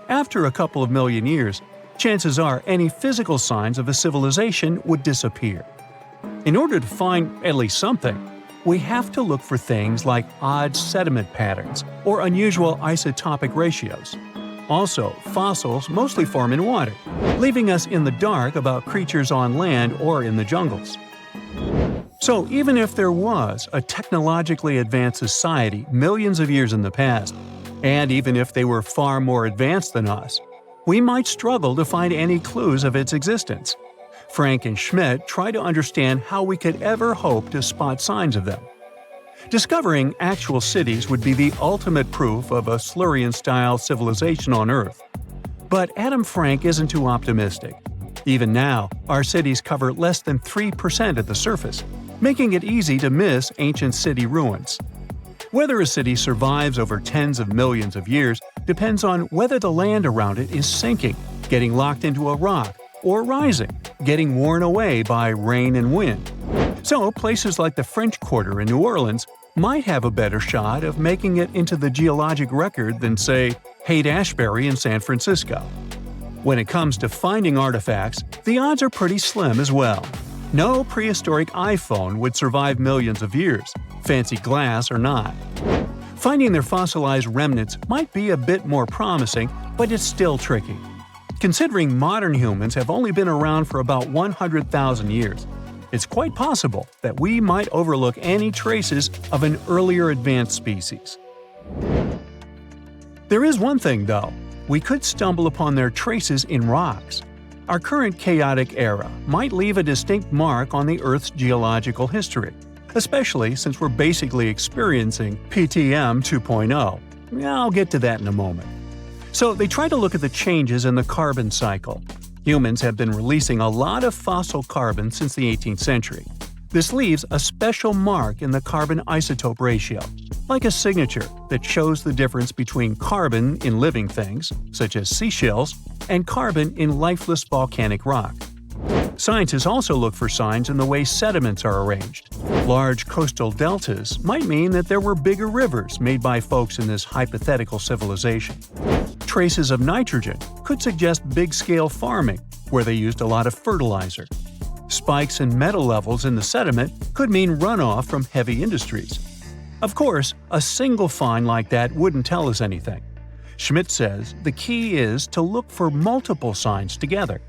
After a couple of million years, chances are any physical signs of a civilization would disappear. In order to find at least something, we have to look for things like odd sediment patterns or unusual isotopic ratios. Also, fossils mostly form in water, leaving us in the dark about creatures on land or in the jungles. So even if there was a technologically advanced society millions of years in the past, and even if they were far more advanced than us, we might struggle to find any clues of its existence. Frank and Schmidt try to understand how we could ever hope to spot signs of them. Discovering actual cities would be the ultimate proof of a Silurian-style civilization on Earth. But Adam Frank isn't too optimistic. Even now, our cities cover less than 3% of the surface, making it easy to miss ancient city ruins. Whether a city survives over tens of millions of years depends on whether the land around it is sinking, getting locked into a rock, or rising, getting worn away by rain and wind. So places like the French Quarter in New Orleans might have a better shot of making it into the geologic record than, say, Haight-Ashbury in San Francisco. When it comes to finding artifacts, the odds are pretty slim as well. No prehistoric iPhone would survive millions of years, fancy glass or not. Finding their fossilized remnants might be a bit more promising, but it's still tricky. Considering modern humans have only been around for about 100,000 years, it's quite possible that we might overlook any traces of an earlier advanced species. There is one thing, though. We could stumble upon their traces in rocks. Our current chaotic era might leave a distinct mark on the Earth's geological history, especially since we're basically experiencing PTM 2.0. I'll get to that in a moment. So they try to look at the changes in the carbon cycle. Humans have been releasing a lot of fossil carbon since the 18th century. This leaves a special mark in the carbon isotope ratio, like a signature that shows the difference between carbon in living things, such as seashells, and carbon in lifeless volcanic rock. Scientists also look for signs in the way sediments are arranged. Large coastal deltas might mean that there were bigger rivers made by folks in this hypothetical civilization. Traces of nitrogen could suggest big-scale farming, where they used a lot of fertilizer. Spikes in metal levels in the sediment could mean runoff from heavy industries. Of course, a single find like that wouldn't tell us anything. Schmidt says the key is to look for multiple signs together.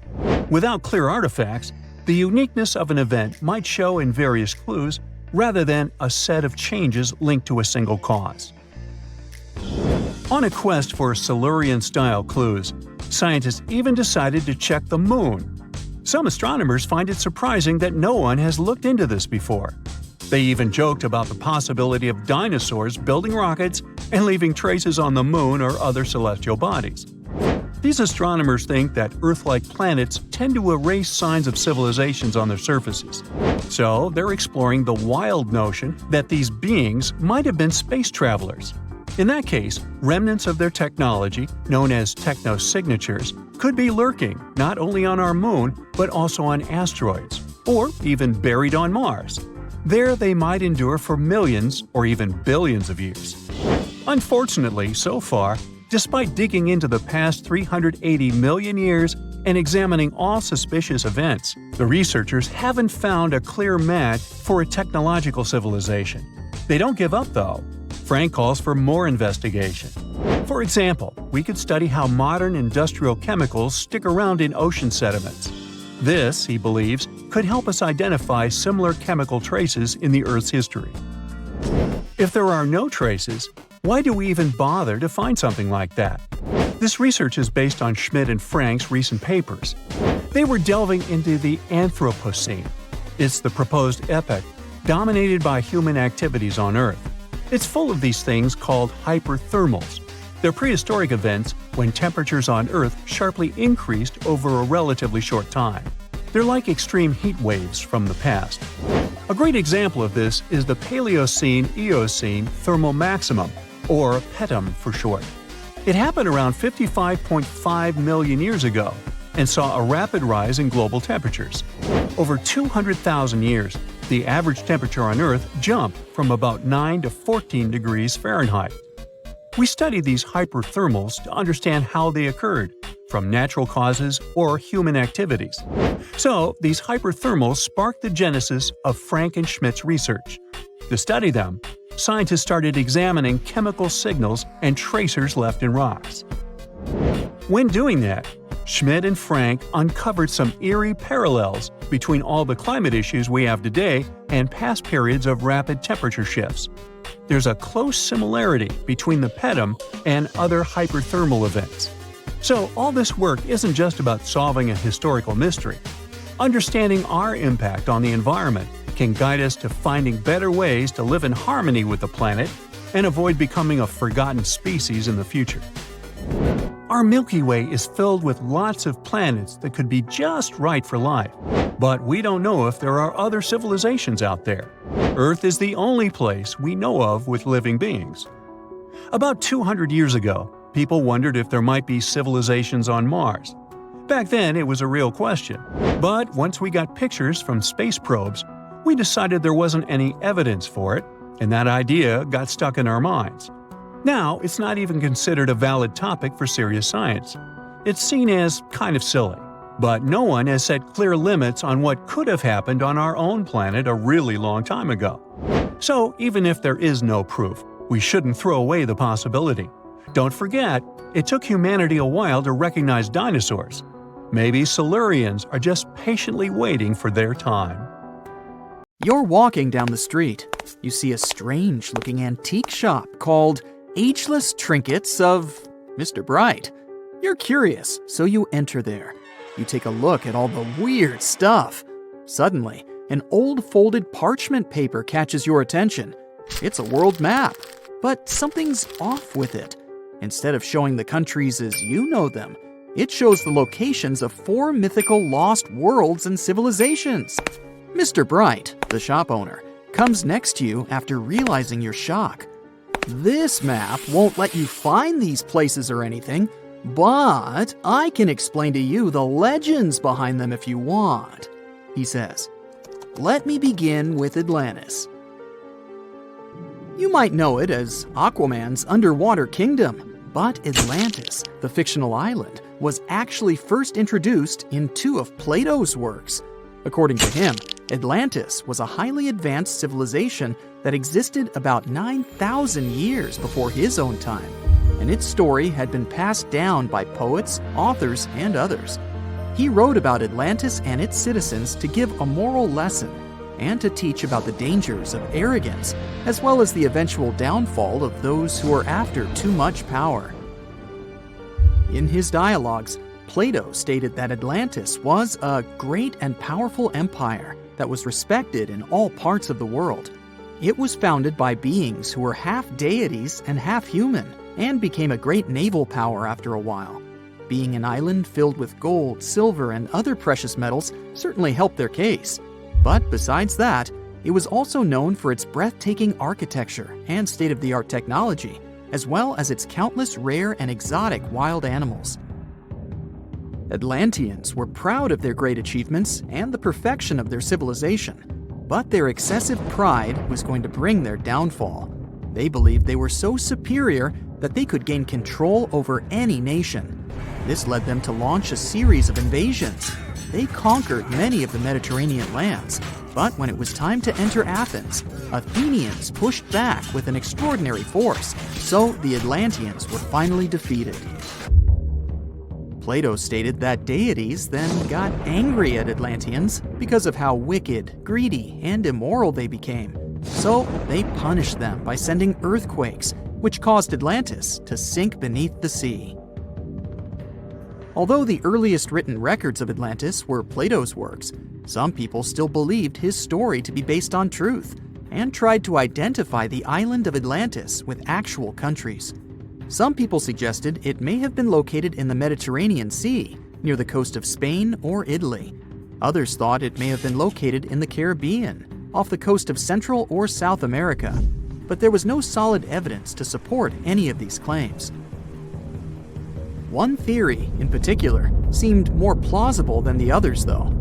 Without clear artifacts, the uniqueness of an event might show in various clues rather than a set of changes linked to a single cause. On a quest for Silurian-style clues, scientists even decided to check the Moon. Some astronomers find it surprising that no one has looked into this before. They even joked about the possibility of dinosaurs building rockets and leaving traces on the Moon or other celestial bodies. These astronomers think that Earth-like planets tend to erase signs of civilizations on their surfaces. So they're exploring the wild notion that these beings might have been space travelers. In that case, remnants of their technology, known as technosignatures, could be lurking not only on our Moon but also on asteroids, or even buried on Mars. There they might endure for millions or even billions of years. Unfortunately, so far, despite digging into the past 380 million years and examining all suspicious events, the researchers haven't found a clear match for a technological civilization. They don't give up, though. Frank calls for more investigation. For example, we could study how modern industrial chemicals stick around in ocean sediments. This, he believes, could help us identify similar chemical traces in the Earth's history. If there are no traces, why do we even bother to find something like that? This research is based on Schmidt and Frank's recent papers. They were delving into the Anthropocene. It's the proposed epoch, dominated by human activities on Earth. It's full of these things called hyperthermals. They're prehistoric events when temperatures on Earth sharply increased over a relatively short time. They're like extreme heat waves from the past. A great example of this is the Paleocene-Eocene thermal maximum, or PETM for short. It happened around 55.5 million years ago and saw a rapid rise in global temperatures. Over 200,000 years, the average temperature on Earth jumped from about 9 to 14 degrees Fahrenheit. We studied these hyperthermals to understand how they occurred, from natural causes or human activities. So, these hyperthermals sparked the genesis of Frank and Schmidt's research. To study them, scientists started examining chemical signals and tracers left in rocks. When doing that, Schmidt and Frank uncovered some eerie parallels between all the climate issues we have today and past periods of rapid temperature shifts. There's a close similarity between the PETM and other hyperthermal events. So all this work isn't just about solving a historical mystery. Understanding our impact on the environment can guide us to finding better ways to live in harmony with the planet and avoid becoming a forgotten species in the future. Our Milky Way is filled with lots of planets that could be just right for life, but we don't know if there are other civilizations out there. Earth is the only place we know of with living beings. About 200 years ago, people wondered if there might be civilizations on Mars. Back then, it was a real question, but once we got pictures from space probes, we decided there wasn't any evidence for it, and that idea got stuck in our minds. Now, it's not even considered a valid topic for serious science. It's seen as kind of silly. But no one has set clear limits on what could have happened on our own planet a really long time ago. So, even if there is no proof, we shouldn't throw away the possibility. Don't forget, it took humanity a while to recognize dinosaurs. Maybe Silurians are just patiently waiting for their time. You're walking down the street. You see a strange-looking antique shop called Ageless Trinkets of Mr. Bright. You're curious, so you enter there. You take a look at all the weird stuff. Suddenly, an old folded parchment paper catches your attention. It's a world map, but something's off with it. Instead of showing the countries as you know them, it shows the locations of 4 mythical lost worlds and civilizations. Mr. Bright, the shop owner, comes next to you after realizing your shock. This map won't let you find these places or anything, but I can explain to you the legends behind them if you want, he says. Let me begin with Atlantis. You might know it as Aquaman's underwater kingdom, but Atlantis, the fictional island, was actually first introduced in 2 of Plato's works. According to him, Atlantis was a highly advanced civilization that existed about 9,000 years before his own time, and its story had been passed down by poets, authors, and others. He wrote about Atlantis and its citizens to give a moral lesson and to teach about the dangers of arrogance, as well as the eventual downfall of those who are after too much power. In his dialogues, Plato stated that Atlantis was a great and powerful empire that was respected in all parts of the world. It was founded by beings who were half deities and half human, and became a great naval power after a while. Being an island filled with gold, silver, and other precious metals certainly helped their case. But besides that, it was also known for its breathtaking architecture and state-of-the-art technology, as well as its countless rare and exotic wild animals. Atlanteans were proud of their great achievements and the perfection of their civilization, but their excessive pride was going to bring their downfall. They believed they were so superior that they could gain control over any nation. This led them to launch a series of invasions. They conquered many of the Mediterranean lands, but when it was time to enter Athens, Athenians pushed back with an extraordinary force, so the Atlanteans were finally defeated. Plato stated that deities then got angry at Atlanteans because of how wicked, greedy, and immoral they became. So they punished them by sending earthquakes, which caused Atlantis to sink beneath the sea. Although the earliest written records of Atlantis were Plato's works, some people still believed his story to be based on truth and tried to identify the island of Atlantis with actual countries. Some people suggested it may have been located in the Mediterranean Sea, near the coast of Spain or Italy. Others thought it may have been located in the Caribbean, off the coast of Central or South America, but there was no solid evidence to support any of these claims. One theory, in particular, seemed more plausible than the others, though.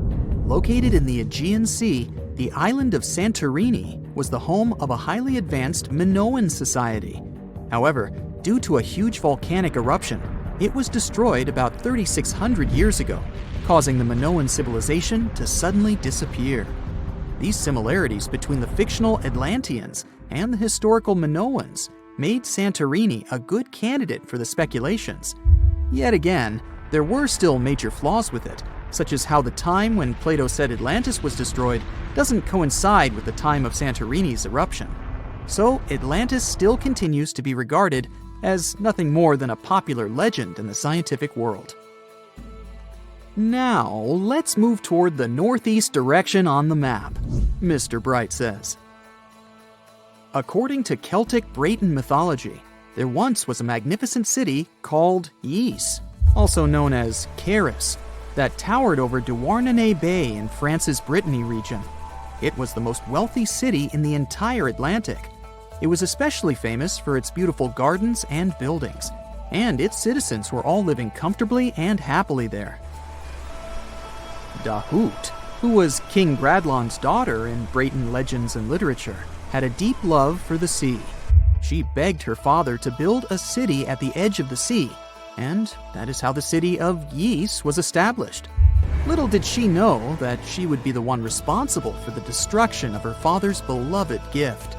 Located in the Aegean Sea, the island of Santorini was the home of a highly advanced Minoan society. However, due to a huge volcanic eruption, it was destroyed about 3,600 years ago, causing the Minoan civilization to suddenly disappear. These similarities between the fictional Atlanteans and the historical Minoans made Santorini a good candidate for the speculations. Yet again, there were still major flaws with it, such as how the time when Plato said Atlantis was destroyed doesn't coincide with the time of Santorini's eruption. So Atlantis still continues to be regarded as nothing more than a popular legend in the scientific world. Now, let's move toward the northeast direction on the map, Mr. Bright says. According to Celtic Breton mythology, there once was a magnificent city called Ys, also known as Caris, that towered over Douarnenez Bay in France's Brittany region. It was the most wealthy city in the entire Atlantic. It was especially famous for its beautiful gardens and buildings, and its citizens were all living comfortably and happily there. Dahut, who was King Gradlon's daughter in Breton legends and literature, had a deep love for the sea. She begged her father to build a city at the edge of the sea, and that is how the city of Ys was established. Little did she know that she would be the one responsible for the destruction of her father's beloved gift.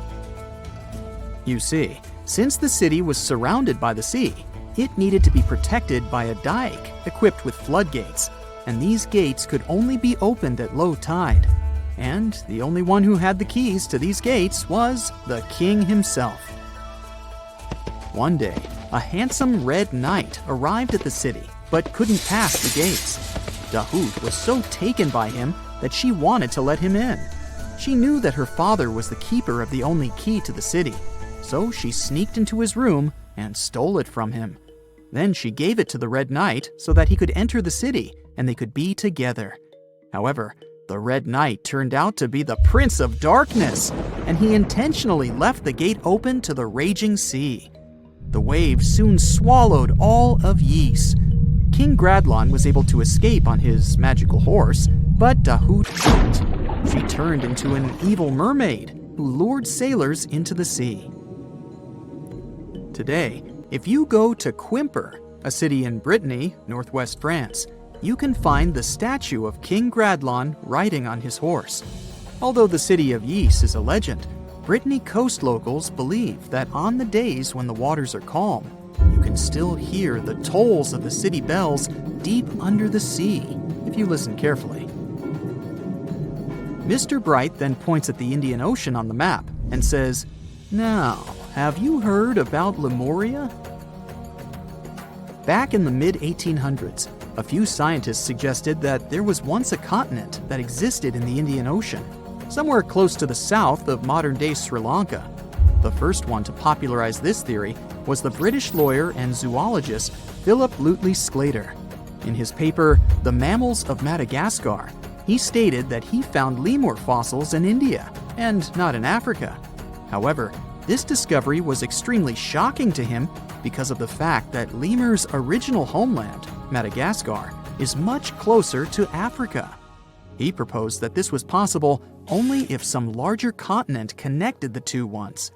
You see, since the city was surrounded by the sea, it needed to be protected by a dike equipped with floodgates, and these gates could only be opened at low tide. And the only one who had the keys to these gates was the king himself. One day, a handsome red knight arrived at the city, but couldn't pass the gates. Dahut was so taken by him that she wanted to let him in. She knew that her father was the keeper of the only key to the city, so she sneaked into his room and stole it from him. Then she gave it to the Red Knight so that he could enter the city and they could be together. However, the Red Knight turned out to be the Prince of Darkness, and he intentionally left the gate open to the raging sea. The waves soon swallowed all of Ys. King Gradlon was able to escape on his magical horse, but Dahut couldn't. She turned into an evil mermaid who lured sailors into the sea. Today, if you go to Quimper, a city in Brittany, northwest France, you can find the statue of King Gradlon riding on his horse. Although the city of Ys is a legend, Brittany coast locals believe that on the days when the waters are calm, you can still hear the tolls of the city bells deep under the sea, if you listen carefully. Mr. Bright then points at the Indian Ocean on the map and says, "Now, have you heard about Lemuria?" Back in the mid-1800s, a few scientists suggested that there was once a continent that existed in the Indian Ocean, somewhere close to the south of modern-day Sri Lanka. The first one to popularize this theory was the British lawyer and zoologist Philip Lutley Sclater. In his paper, The Mammals of Madagascar, he stated that he found lemur fossils in India, and not in Africa. However, this discovery was extremely shocking to him because of the fact that lemurs' original homeland, Madagascar, is much closer to Africa. He proposed that this was possible only if some larger continent connected the two once.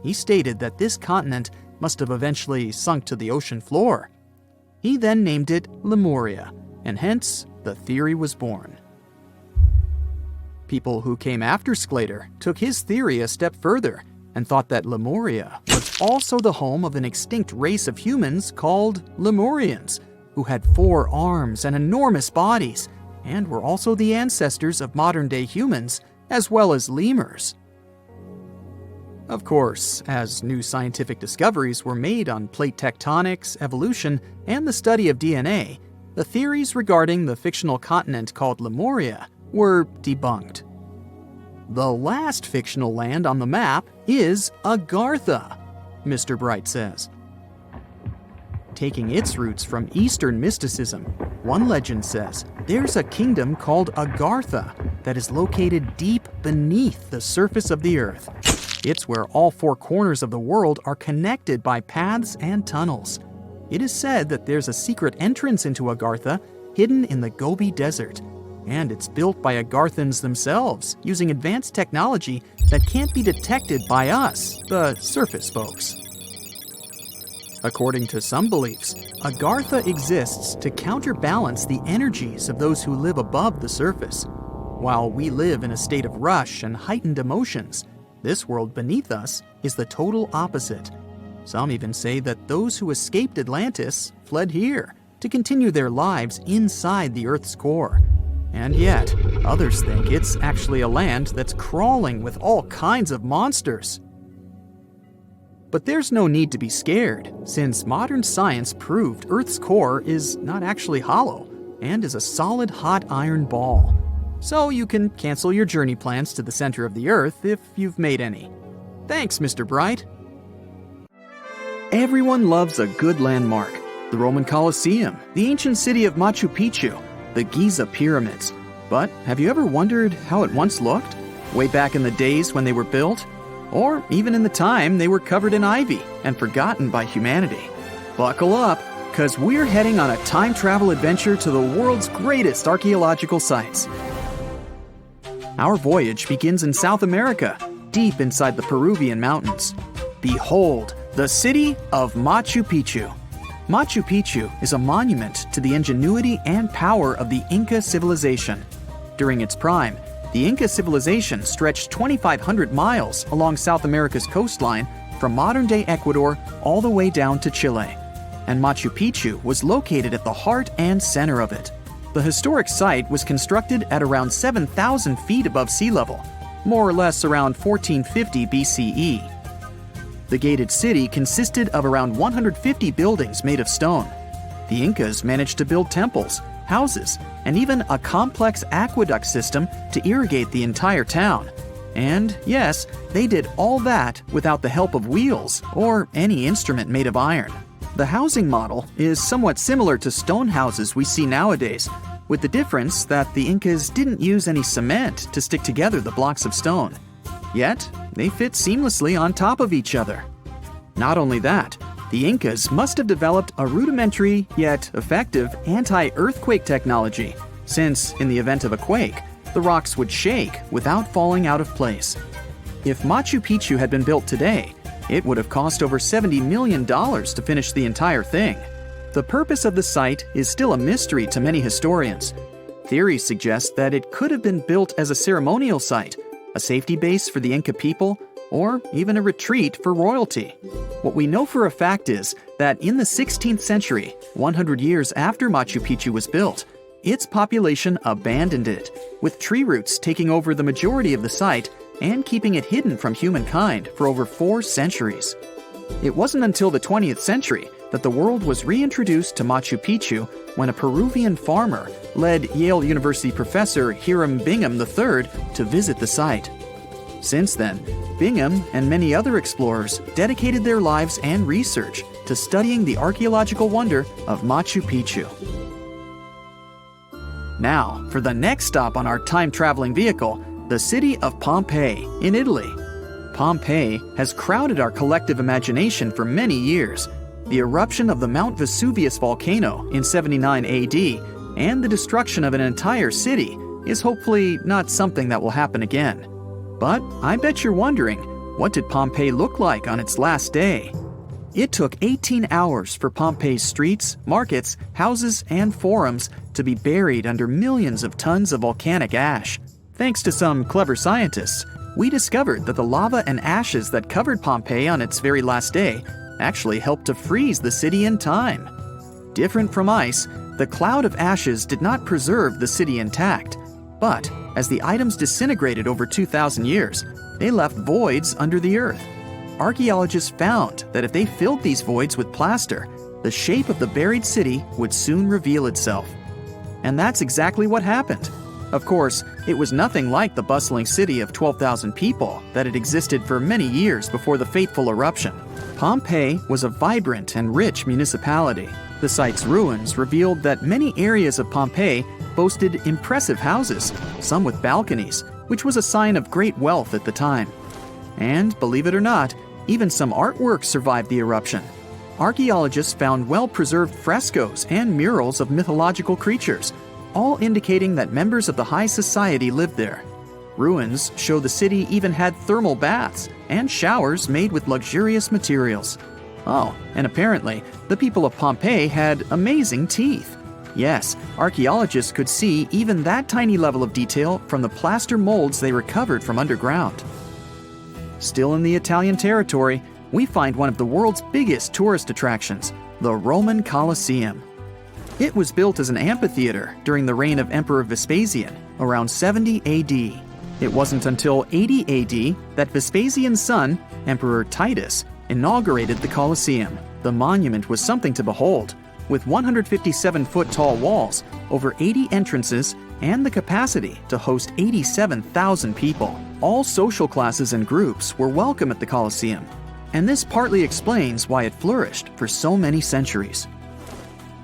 He stated that this continent must have eventually sunk to the ocean floor. He then named it Lemuria, and hence the theory was born. People who came after Sclater took his theory a step further and thought that Lemuria was also the home of an extinct race of humans called Lemurians, who had 4 arms and enormous bodies, and were also the ancestors of modern-day humans, as well as lemurs. Of course, as new scientific discoveries were made on plate tectonics, evolution, and the study of DNA, the theories regarding the fictional continent called Lemuria were debunked. The last fictional land on the map is Agartha, Mr. Bright says. Taking its roots from Eastern mysticism, One legend says there's a kingdom called Agartha that is located deep beneath the surface of the earth. It's where all four corners of the world are connected by paths and tunnels. It is said that there's a secret entrance into Agartha hidden in the Gobi Desert, and it's built by Agarthans themselves using advanced technology that can't be detected by us, the surface folks. According to some beliefs, Agartha exists to counterbalance the energies of those who live above the surface. While we live in a state of rush and heightened emotions, this world beneath us is the total opposite. Some even say that those who escaped Atlantis fled here to continue their lives inside the Earth's core. And yet, others think it's actually a land that's crawling with all kinds of monsters. But there's no need to be scared, since modern science proved Earth's core is not actually hollow and is a solid hot iron ball. So you can cancel your journey plans to the center of the Earth if you've made any. Thanks, Mr. Bright. Everyone loves a good landmark. The Roman Colosseum, the ancient city of Machu Picchu, the Giza pyramids. But have you ever wondered how it once looked? Way back in the days when they were built? Or even in the time they were covered in ivy and forgotten by humanity? Buckle up, because we're heading on a time travel adventure to the world's greatest archaeological sites. Our voyage begins in South America, deep inside the Peruvian mountains. Behold, the city of Machu Picchu. Machu Picchu is a monument to the ingenuity and power of the Inca civilization. During its prime, the Inca civilization stretched 2,500 miles along South America's coastline from modern-day Ecuador all the way down to Chile. And Machu Picchu was located at the heart and center of it. The historic site was constructed at around 7,000 feet above sea level, more or less around 1450 BCE. The gated city consisted of around 150 buildings made of stone. The Incas managed to build temples, houses, and even a complex aqueduct system to irrigate the entire town. And yes, they did all that without the help of wheels or any instrument made of iron. The housing model is somewhat similar to stone houses we see nowadays, with the difference that the Incas didn't use any cement to stick together the blocks of stone. Yet, they fit seamlessly on top of each other. Not only that, the Incas must have developed a rudimentary yet effective anti-earthquake technology, since in the event of a quake, the rocks would shake without falling out of place. If Machu Picchu had been built today, it would have cost over $70 million to finish the entire thing. The purpose of the site is still a mystery to many historians. Theories suggest that it could have been built as a ceremonial site, a safety base for the Inca people, or even a retreat for royalty. What we know for a fact is that in the 16th century, 100 years after Machu Picchu was built, its population abandoned it, with tree roots taking over the majority of the site and keeping it hidden from humankind for over 4 centuries. It wasn't until the 20th century that the world was reintroduced to Machu Picchu when a Peruvian farmer led Yale University professor Hiram Bingham III to visit the site. Since then, Bingham and many other explorers dedicated their lives and research to studying the archaeological wonder of Machu Picchu. Now, for the next stop on our time-traveling vehicle, the city of Pompeii in Italy. Pompeii has crowded our collective imagination for many years. The eruption of the Mount Vesuvius volcano in 79 AD and the destruction of an entire city is hopefully not something that will happen again. But I bet you're wondering, what did Pompeii look like on its last day? It took 18 hours for Pompeii's streets, markets, houses, and forums to be buried under millions of tons of volcanic ash. Thanks to some clever scientists, we discovered that the lava and ashes that covered Pompeii on its very last day actually helped to freeze the city in time. Different from ice, the cloud of ashes did not preserve the city intact, but as the items disintegrated over 2,000 years, they left voids under the earth. Archaeologists found that if they filled these voids with plaster, the shape of the buried city would soon reveal itself. And that's exactly what happened. Of course, it was nothing like the bustling city of 12,000 people that had existed for many years before the fateful eruption. Pompeii was a vibrant and rich municipality. The site's ruins revealed that many areas of Pompeii boasted impressive houses, some with balconies, which was a sign of great wealth at the time. And, believe it or not, even some artwork survived the eruption. Archaeologists found well-preserved frescoes and murals of mythological creatures, all indicating that members of the high society lived there. Ruins show the city even had thermal baths and showers made with luxurious materials. Oh, and apparently, the people of Pompeii had amazing teeth. Yes, archaeologists could see even that tiny level of detail from the plaster molds they recovered from underground. Still in the Italian territory, we find one of the world's biggest tourist attractions, the Roman Colosseum. It was built as an amphitheater during the reign of Emperor Vespasian, around 70 AD. It wasn't until 80 AD that Vespasian's son, Emperor Titus, inaugurated the Colosseum. The monument was something to behold, with 157-foot-tall walls, over 80 entrances, and the capacity to host 87,000 people. All social classes and groups were welcome at the Colosseum, and this partly explains why it flourished for so many centuries.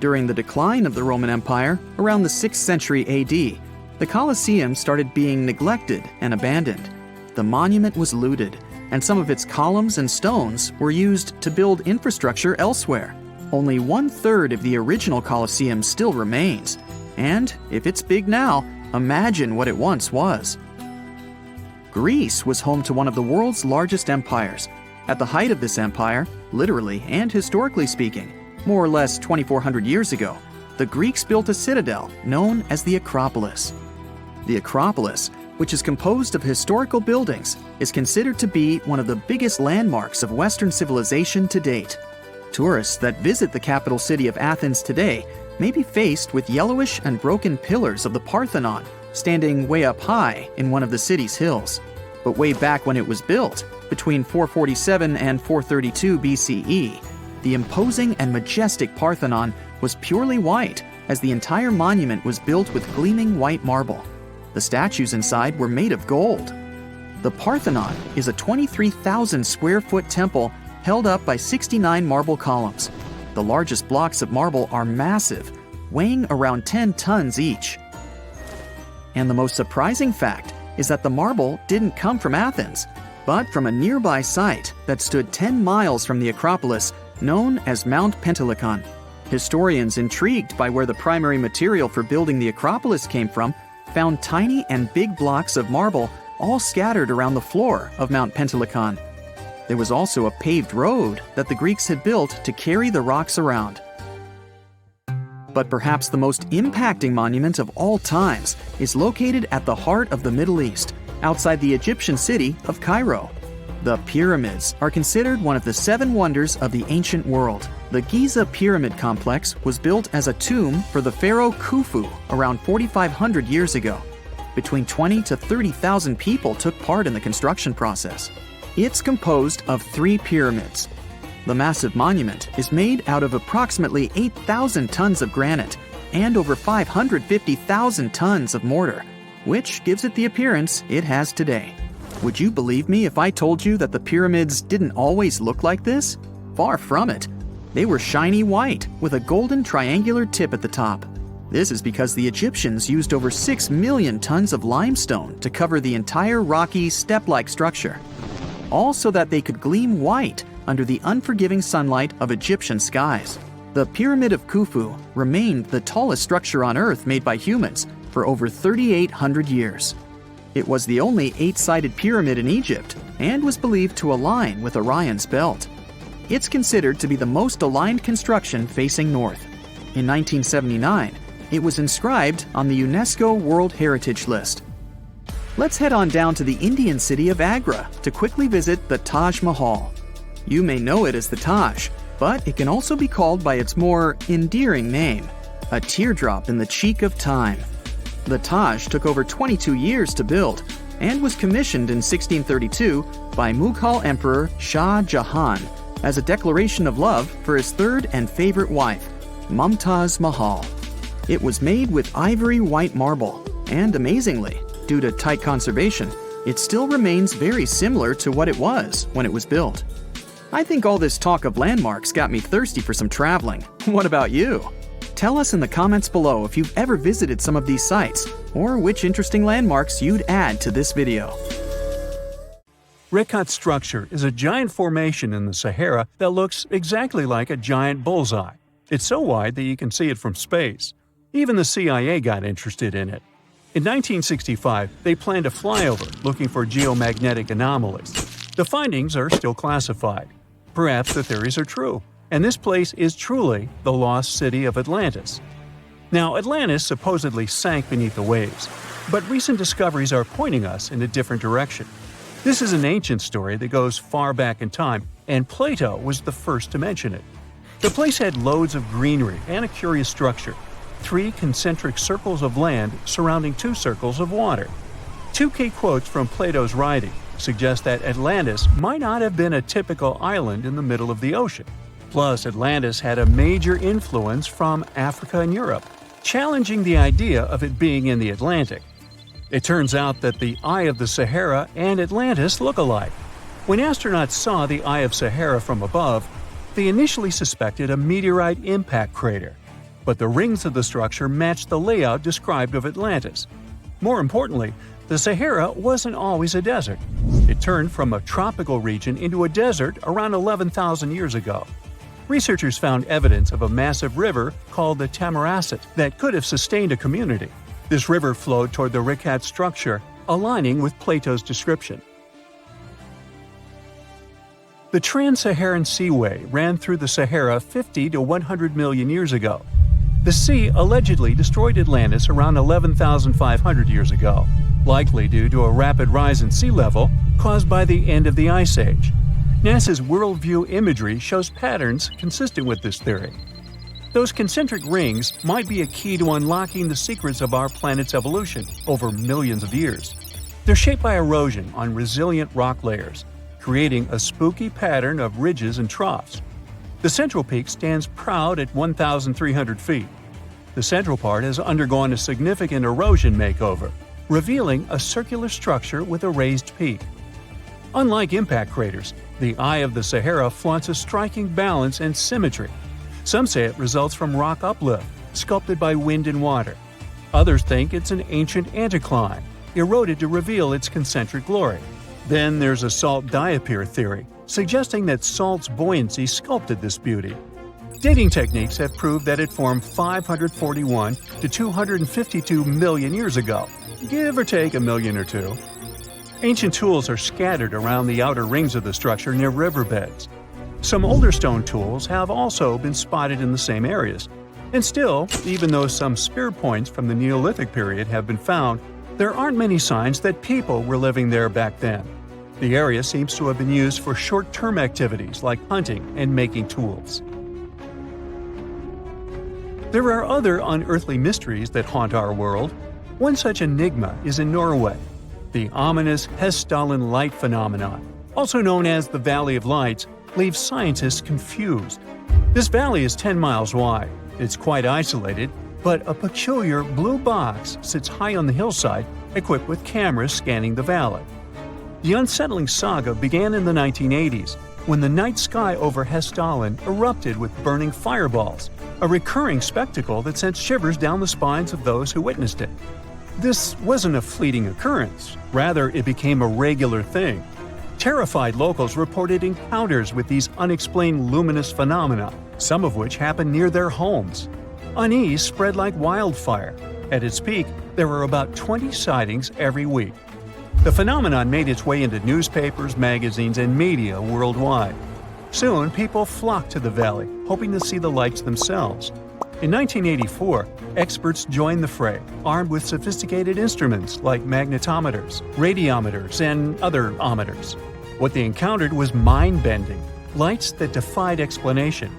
During the decline of the Roman Empire, around the 6th century AD, the Colosseum started being neglected and abandoned. The monument was looted, and some of its columns and stones were used to build infrastructure elsewhere. Only 1/3 of the original Colosseum still remains, and if it's big now, imagine what it once was. Greece was home to one of the world's largest empires. At the height of this empire, literally and historically speaking, more or less 2,400 years ago, the Greeks built a citadel known as the Acropolis. The Acropolis, which is composed of historical buildings, is considered to be one of the biggest landmarks of Western civilization to date. Tourists that visit the capital city of Athens today may be faced with yellowish and broken pillars of the Parthenon standing way up high in one of the city's hills. But way back when it was built, between 447 and 432 BCE, the imposing and majestic Parthenon was purely white, as the entire monument was built with gleaming white marble. The statues inside were made of gold. The Parthenon is a 23,000 square foot temple held up by 69 marble columns. The largest blocks of marble are massive, weighing around 10 tons each. And the most surprising fact is that the marble didn't come from Athens, but from a nearby site that stood 10 miles from the Acropolis, known as Mount Pentelicon. Historians intrigued by where the primary material for building the Acropolis came from found tiny and big blocks of marble all scattered around the floor of Mount Pentelicon. There was also a paved road that the Greeks had built to carry the rocks around. But perhaps the most impacting monument of all times is located at the heart of the Middle East, outside the Egyptian city of Cairo. The pyramids are considered one of the 7 wonders of the ancient world. The Giza Pyramid Complex was built as a tomb for the pharaoh Khufu around 4,500 years ago. Between 20 to 30,000 people took part in the construction process. It's composed of 3 pyramids. The massive monument is made out of approximately 8,000 tons of granite and over 550,000 tons of mortar, which gives it the appearance it has today. Would you believe me if I told you that the pyramids didn't always look like this? Far from it. They were shiny white with a golden triangular tip at the top. This is because the Egyptians used over 6 million tons of limestone to cover the entire rocky, step-like structure, all so that they could gleam white under the unforgiving sunlight of Egyptian skies. The Pyramid of Khufu remained the tallest structure on Earth made by humans for over 3,800 years. It was the only 8-sided pyramid in Egypt and was believed to align with Orion's belt. It's considered to be the most aligned construction facing north. In 1979, it was inscribed on the UNESCO World Heritage List. Let's head on down to the Indian city of Agra to quickly visit the Taj Mahal. You may know it as the Taj, but it can also be called by its more endearing name, a teardrop in the cheek of time. The Taj took over 22 years to build and was commissioned in 1632 by Mughal Emperor Shah Jahan as a declaration of love for his third and favorite wife, Mumtaz Mahal. It was made with ivory white marble, and amazingly, due to tight conservation, it still remains very similar to what it was when it was built. I think all this talk of landmarks got me thirsty for some traveling. What about you? Tell us in the comments below if you've ever visited some of these sites, or which interesting landmarks you'd add to this video. Riskiest structure is a giant formation in the Sahara that looks exactly like a giant bullseye. It's so wide that you can see it from space. Even the CIA got interested in it. In 1965, they planned a flyover looking for geomagnetic anomalies. The findings are still classified. Perhaps the theories are true, and this place is truly the lost city of Atlantis. Now, Atlantis supposedly sank beneath the waves, but recent discoveries are pointing us in a different direction. This is an ancient story that goes far back in time, and Plato was the first to mention it. The place had loads of greenery and a curious structure: 3 concentric circles of land surrounding 2 circles of water. 2 key quotes from Plato's writing suggest that Atlantis might not have been a typical island in the middle of the ocean. Plus, Atlantis had a major influence from Africa and Europe, challenging the idea of it being in the Atlantic. It turns out that the Eye of the Sahara and Atlantis look alike. When astronauts saw the Eye of Sahara from above, they initially suspected a meteorite impact crater, but the rings of the structure matched the layout described of Atlantis. More importantly, the Sahara wasn't always a desert. It turned from a tropical region into a desert around 11,000 years ago. Researchers found evidence of a massive river called the Tamarasat that could have sustained a community. This river flowed toward the riskiest structure, aligning with Plato's description. The Trans-Saharan Seaway ran through the Sahara 50 to 100 million years ago. The sea allegedly destroyed Atlantis around 11,500 years ago, likely due to a rapid rise in sea level caused by the end of the Ice Age. NASA's worldview imagery shows patterns consistent with this theory. Those concentric rings might be a key to unlocking the secrets of our planet's evolution over millions of years. They're shaped by erosion on resilient rock layers, creating a spooky pattern of ridges and troughs. The central peak stands proud at 1,300 feet. The central part has undergone a significant erosion makeover, revealing a circular structure with a raised peak. Unlike impact craters, the Eye of the Sahara flaunts a striking balance and symmetry. Some say it results from rock uplift, sculpted by wind and water. Others think it's an ancient anticline, eroded to reveal its concentric glory. Then there's a salt diapir theory, suggesting that salt's buoyancy sculpted this beauty. Dating techniques have proved that it formed 541 to 252 million years ago, give or take a million or two. Ancient tools are scattered around the outer rings of the structure near riverbeds. Some older stone tools have also been spotted in the same areas. And still, even though some spear points from the Neolithic period have been found, there aren't many signs that people were living there back then. The area seems to have been used for short-term activities like hunting and making tools. There are other unearthly mysteries that haunt our world. One such enigma is in Norway: the ominous Hessdalen light phenomenon, also known as the Valley of Lights, leaves scientists confused. This valley is 10 miles wide. It's quite isolated, but a peculiar blue box sits high on the hillside, equipped with cameras scanning the valley. The unsettling saga began in the 1980s, when the night sky over Hessdalen erupted with burning fireballs, a recurring spectacle that sent shivers down the spines of those who witnessed it. This wasn't a fleeting occurrence, rather it became a regular thing. Terrified locals reported encounters with these unexplained luminous phenomena, some of which happened near their homes. Unease spread like wildfire. At its peak, there were about 20 sightings every week. The phenomenon made its way into newspapers, magazines, and media worldwide. Soon, people flocked to the valley, hoping to see the lights themselves. In 1984, experts joined the fray, armed with sophisticated instruments like magnetometers, radiometers, and other ometers. What they encountered was mind-bending, lights that defied explanation.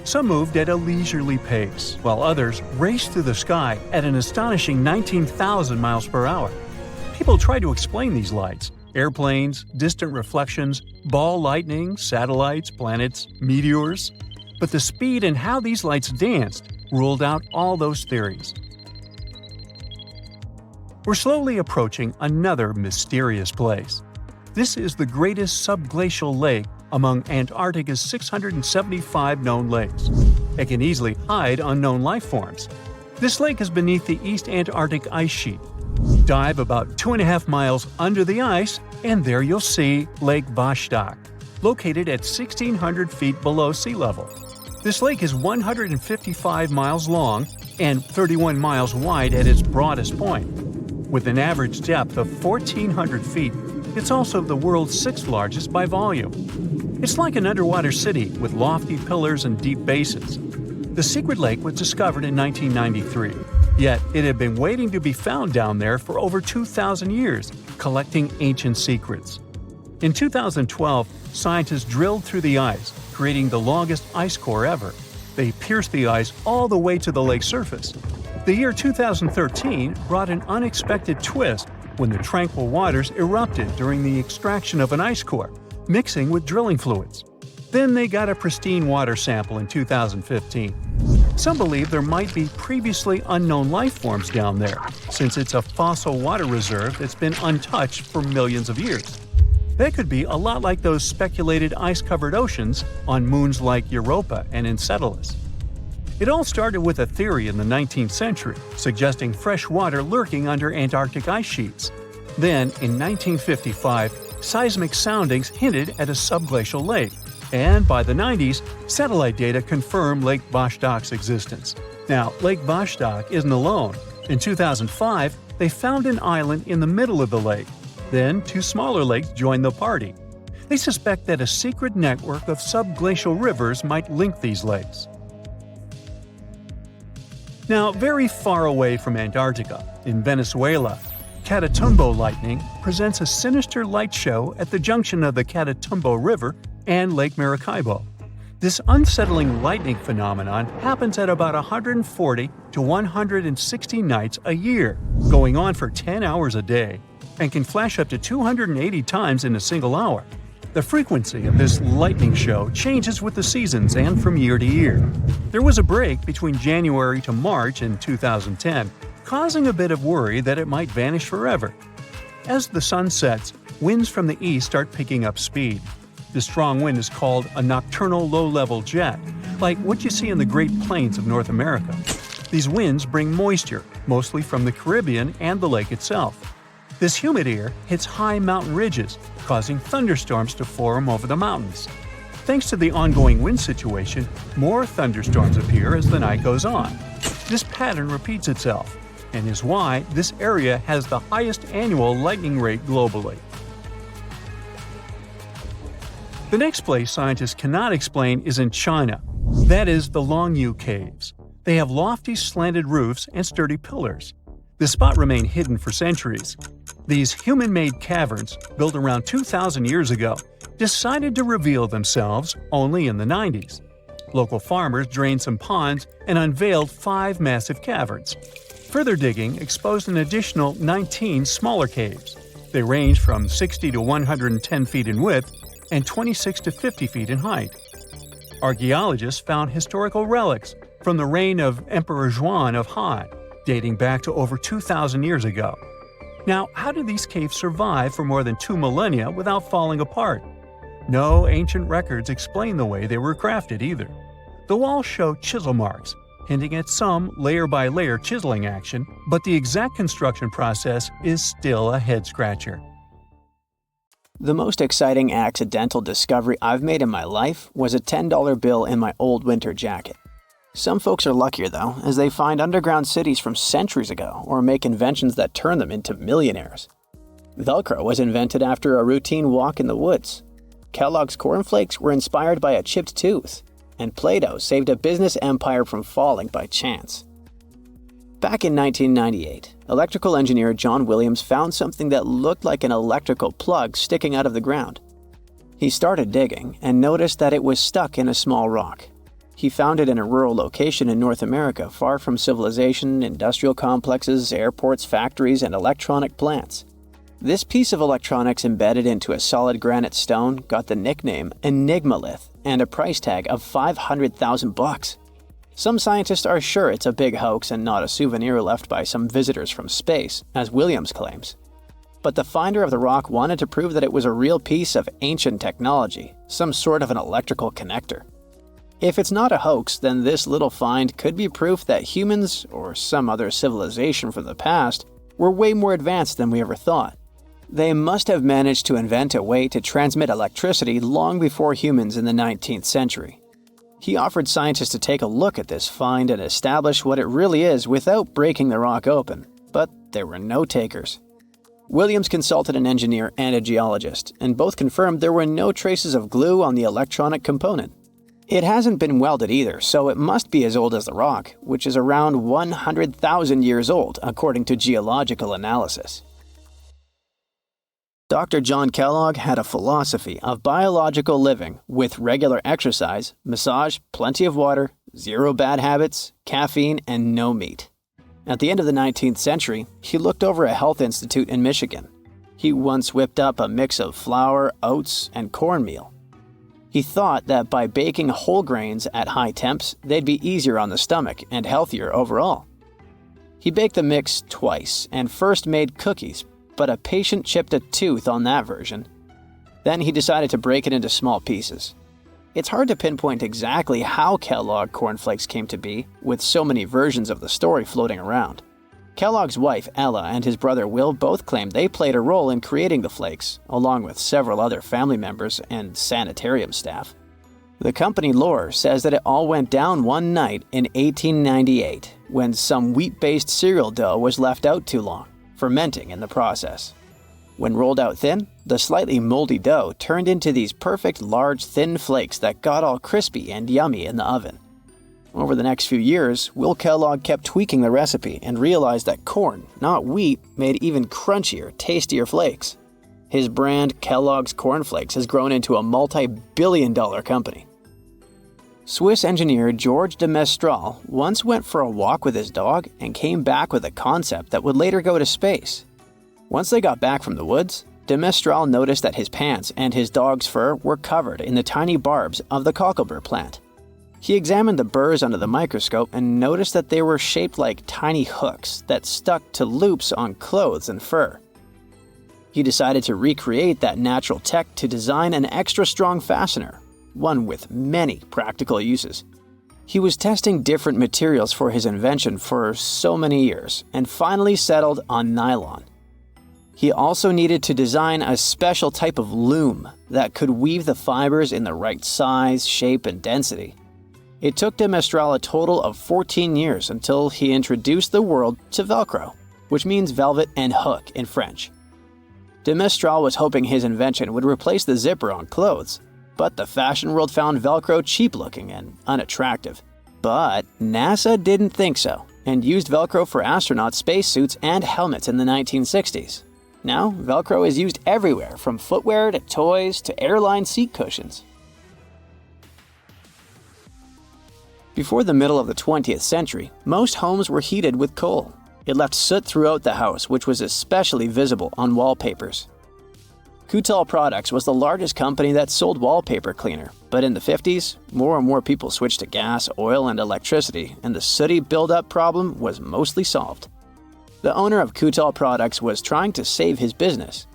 Some moved at a leisurely pace, while others raced through the sky at an astonishing 19,000 miles per hour. People tried to explain these lights: airplanes, distant reflections, ball lightning, satellites, planets, meteors. But the speed and how these lights danced ruled out all those theories. We're slowly approaching another mysterious place. This is the greatest subglacial lake among Antarctica's 675 known lakes. It can easily hide unknown life forms. This lake is beneath the East Antarctic ice sheet. Dive about 2.5 miles under the ice, and there you'll see Lake Vostok, located at 1,600 feet below sea level. This lake is 155 miles long and 31 miles wide at its broadest point. With an average depth of 1,400 feet, it's also the world's sixth largest by volume. It's like an underwater city with lofty pillars and deep basins. The secret lake was discovered in 1993, yet it had been waiting to be found down there for over 2,000 years, collecting ancient secrets. In 2012, scientists drilled through the ice, creating the longest ice core ever. They pierced the ice all the way to the lake's surface. The year 2013 brought an unexpected twist when the tranquil waters erupted during the extraction of an ice core, mixing with drilling fluids. Then they got a pristine water sample in 2015. Some believe there might be previously unknown life forms down there, since it's a fossil water reserve that's been untouched for millions of years. That could be a lot like those speculated ice-covered oceans on moons like Europa and Enceladus. It all started with a theory in the 19th century, suggesting fresh water lurking under Antarctic ice sheets. Then, in 1955, seismic soundings hinted at a subglacial lake, and by the 90s, satellite data confirmed Lake Vostok's existence. Now, Lake Vostok isn't alone. In 2005, they found an island in the middle of the lake. Then, two smaller lakes joined the party. They suspect that a secret network of subglacial rivers might link these lakes. Now, very far away from Antarctica, in Venezuela, Catatumbo lightning presents a sinister light show at the junction of the Catatumbo River and Lake Maracaibo. This unsettling lightning phenomenon happens at about 140 to 160 nights a year, going on for 10 hours a day, and can flash up to 280 times in a single hour. The frequency of this lightning show changes with the seasons and from year to year. There was a break between January to March in 2010, causing a bit of worry that it might vanish forever. As the sun sets, winds from the east start picking up speed. The strong wind is called a nocturnal low-level jet, like what you see in the Great Plains of North America. These winds bring moisture, mostly from the Caribbean and the lake itself. This humid air hits high mountain ridges, causing thunderstorms to form over the mountains. Thanks to the ongoing wind situation, more thunderstorms appear as the night goes on. This pattern repeats itself, and is why this area has the highest annual lightning rate globally. The next place scientists cannot explain is in China. That is the Longyu Caves. They have lofty slanted roofs and sturdy pillars. The spot remained hidden for centuries. These human-made caverns, built around 2,000 years ago, decided to reveal themselves only in the 90s. Local farmers drained some ponds and unveiled 5 massive caverns. Further digging exposed an additional 19 smaller caves. They range from 60 to 110 feet in width and 26 to 50 feet in height. Archaeologists found historical relics from the reign of Emperor Zhuan of Han, dating back to over 2,000 years ago. Now, how did these caves survive for more than 2 millennia without falling apart? No ancient records explain the way they were crafted either. The walls show chisel marks, hinting at some layer-by-layer chiseling action, but the exact construction process is still a head-scratcher. The most exciting accidental discovery I've made in my life was a $10 bill in my old winter jacket. Some folks are luckier though, as they find underground cities from centuries ago or make inventions that turn them into millionaires. Velcro was invented after a routine walk in the woods. Kellogg's cornflakes were inspired by a chipped tooth, and Play-Doh saved a business empire from falling by chance. Back in 1998, electrical engineer John Williams found something that looked like an electrical plug sticking out of the ground. He started digging and noticed that it was stuck in a small rock. He found it in a rural location in North America, far from civilization, industrial complexes, airports, factories, and electronic plants. This piece of electronics embedded into a solid granite stone got the nickname Enigmalith and a price tag of $500,000. Some scientists are sure it's a big hoax and not a souvenir left by some visitors from space, as Williams claims. but the finder of the rock wanted to prove that it was a real piece of ancient technology, some sort of an electrical connector. If it's not a hoax, then this little find could be proof that humans, or some other civilization from the past, were way more advanced than we ever thought. They must have managed to invent a way to transmit electricity long before humans in the 19th century. He offered scientists to take a look at this find and establish what it really is without breaking the rock open, but there were no takers. Williams consulted an engineer and a geologist, and both confirmed there were no traces of glue on the electronic component. It hasn't been welded either, so it must be as old as the rock, which is around 100,000 years old, according to geological analysis. Dr. John Kellogg had a philosophy of biological living with regular exercise, massage, plenty of water, zero bad habits, caffeine, and no meat. At the end of the 19th century, he looked over a health institute in Michigan. He once whipped up a mix of flour, oats, and cornmeal. He thought that by baking whole grains at high temps, they'd be easier on the stomach and healthier overall. He baked the mix twice and first made cookies, but a patient chipped a tooth on that version. Then he decided to break it into small pieces. It's hard to pinpoint exactly how Kellogg cornflakes came to be, with so many versions of the story floating around. Kellogg's wife, Ella, and his brother Will both claimed they played a role in creating the flakes, along with several other family members and sanitarium staff. The company lore says that it all went down one night in 1898, when some wheat-based cereal dough was left out too long, fermenting in the process. When rolled out thin, the slightly moldy dough turned into these perfect large thin flakes that got all crispy and yummy in the oven. Over the next few years, Will Kellogg kept tweaking the recipe and realized that corn, not wheat, made even crunchier, tastier flakes. His brand, Kellogg's Corn Flakes, has grown into a multi-billion-dollar company. Swiss engineer George de Mestral once went for a walk with his dog and came back with a concept that would later go to space. Once they got back from the woods, de Mestral noticed that his pants and his dog's fur were covered in the tiny barbs of the cocklebur plant. He examined the burrs under the microscope and noticed that they were shaped like tiny hooks that stuck to loops on clothes and fur. He decided to recreate that natural tech to design an extra strong fastener, one with many practical uses. He was testing different materials for his invention for so many years and finally settled on nylon. He also needed to design a special type of loom that could weave the fibers in the right size, shape, and density. It took de Mestral a total of 14 years until he introduced the world to Velcro, which means velvet and hook in French. De Mestral was hoping his invention would replace the zipper on clothes, but the fashion world found Velcro cheap-looking and unattractive. But NASA didn't think so, and used Velcro for astronaut spacesuits and helmets in the 1960s. Now, Velcro is used everywhere, from footwear to toys to airline seat cushions. Before the middle of the 20th century, most homes were heated with coal. It left soot throughout the house, which was especially visible on wallpapers. Kutal Products was the largest company that sold wallpaper cleaner, but in the 50s, more and more people switched to gas, oil, and electricity, and the sooty buildup problem was mostly solved. The owner of Kutal Products was trying to save his business.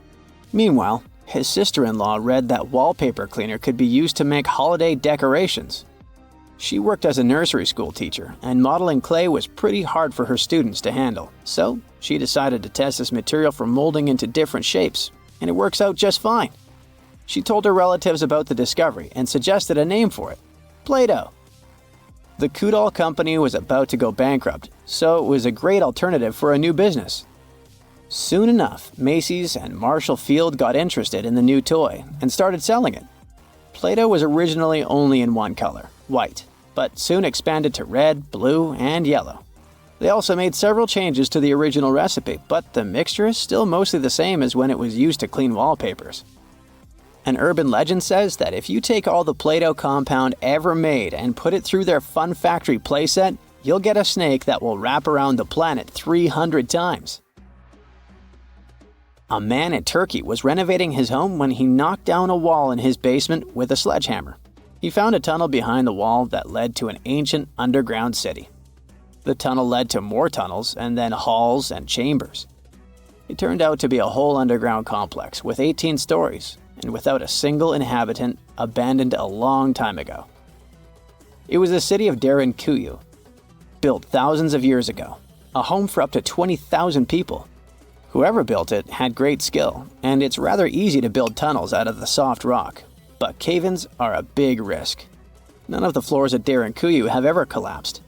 Meanwhile, his sister-in-law read that wallpaper cleaner could be used to make holiday decorations. She worked as a nursery school teacher, and modeling clay was pretty hard for her students to handle, so she decided to test this material for molding into different shapes, and it works out just fine. She told her relatives about the discovery and suggested a name for it: Play-Doh. The Kutal company was about to go bankrupt, so it was a great alternative for a new business. Soon enough, Macy's and Marshall Field got interested in the new toy and started selling it. Play-Doh was originally only in one color, white, but soon expanded to red, blue, and yellow. They also made several changes to the original recipe, but the mixture is still mostly the same as when it was used to clean wallpapers. An urban legend says that if you take all the Play-Doh compound ever made and put it through their Fun Factory playset, you'll get a snake that will wrap around the planet 300 times. A man in Turkey was renovating his home when he knocked down a wall in his basement with a sledgehammer. He found a tunnel behind the wall that led to an ancient underground city. The tunnel led to more tunnels and then halls and chambers. It turned out to be a whole underground complex with 18 stories and without a single inhabitant, abandoned a long time ago. It was the city of Derinkuyu, built thousands of years ago, a home for up to 20,000 people. Whoever built it had great skill, and it's rather easy to build tunnels out of the soft rock, but cave-ins are a big risk. None of the floors at Derinkuyu have ever collapsed.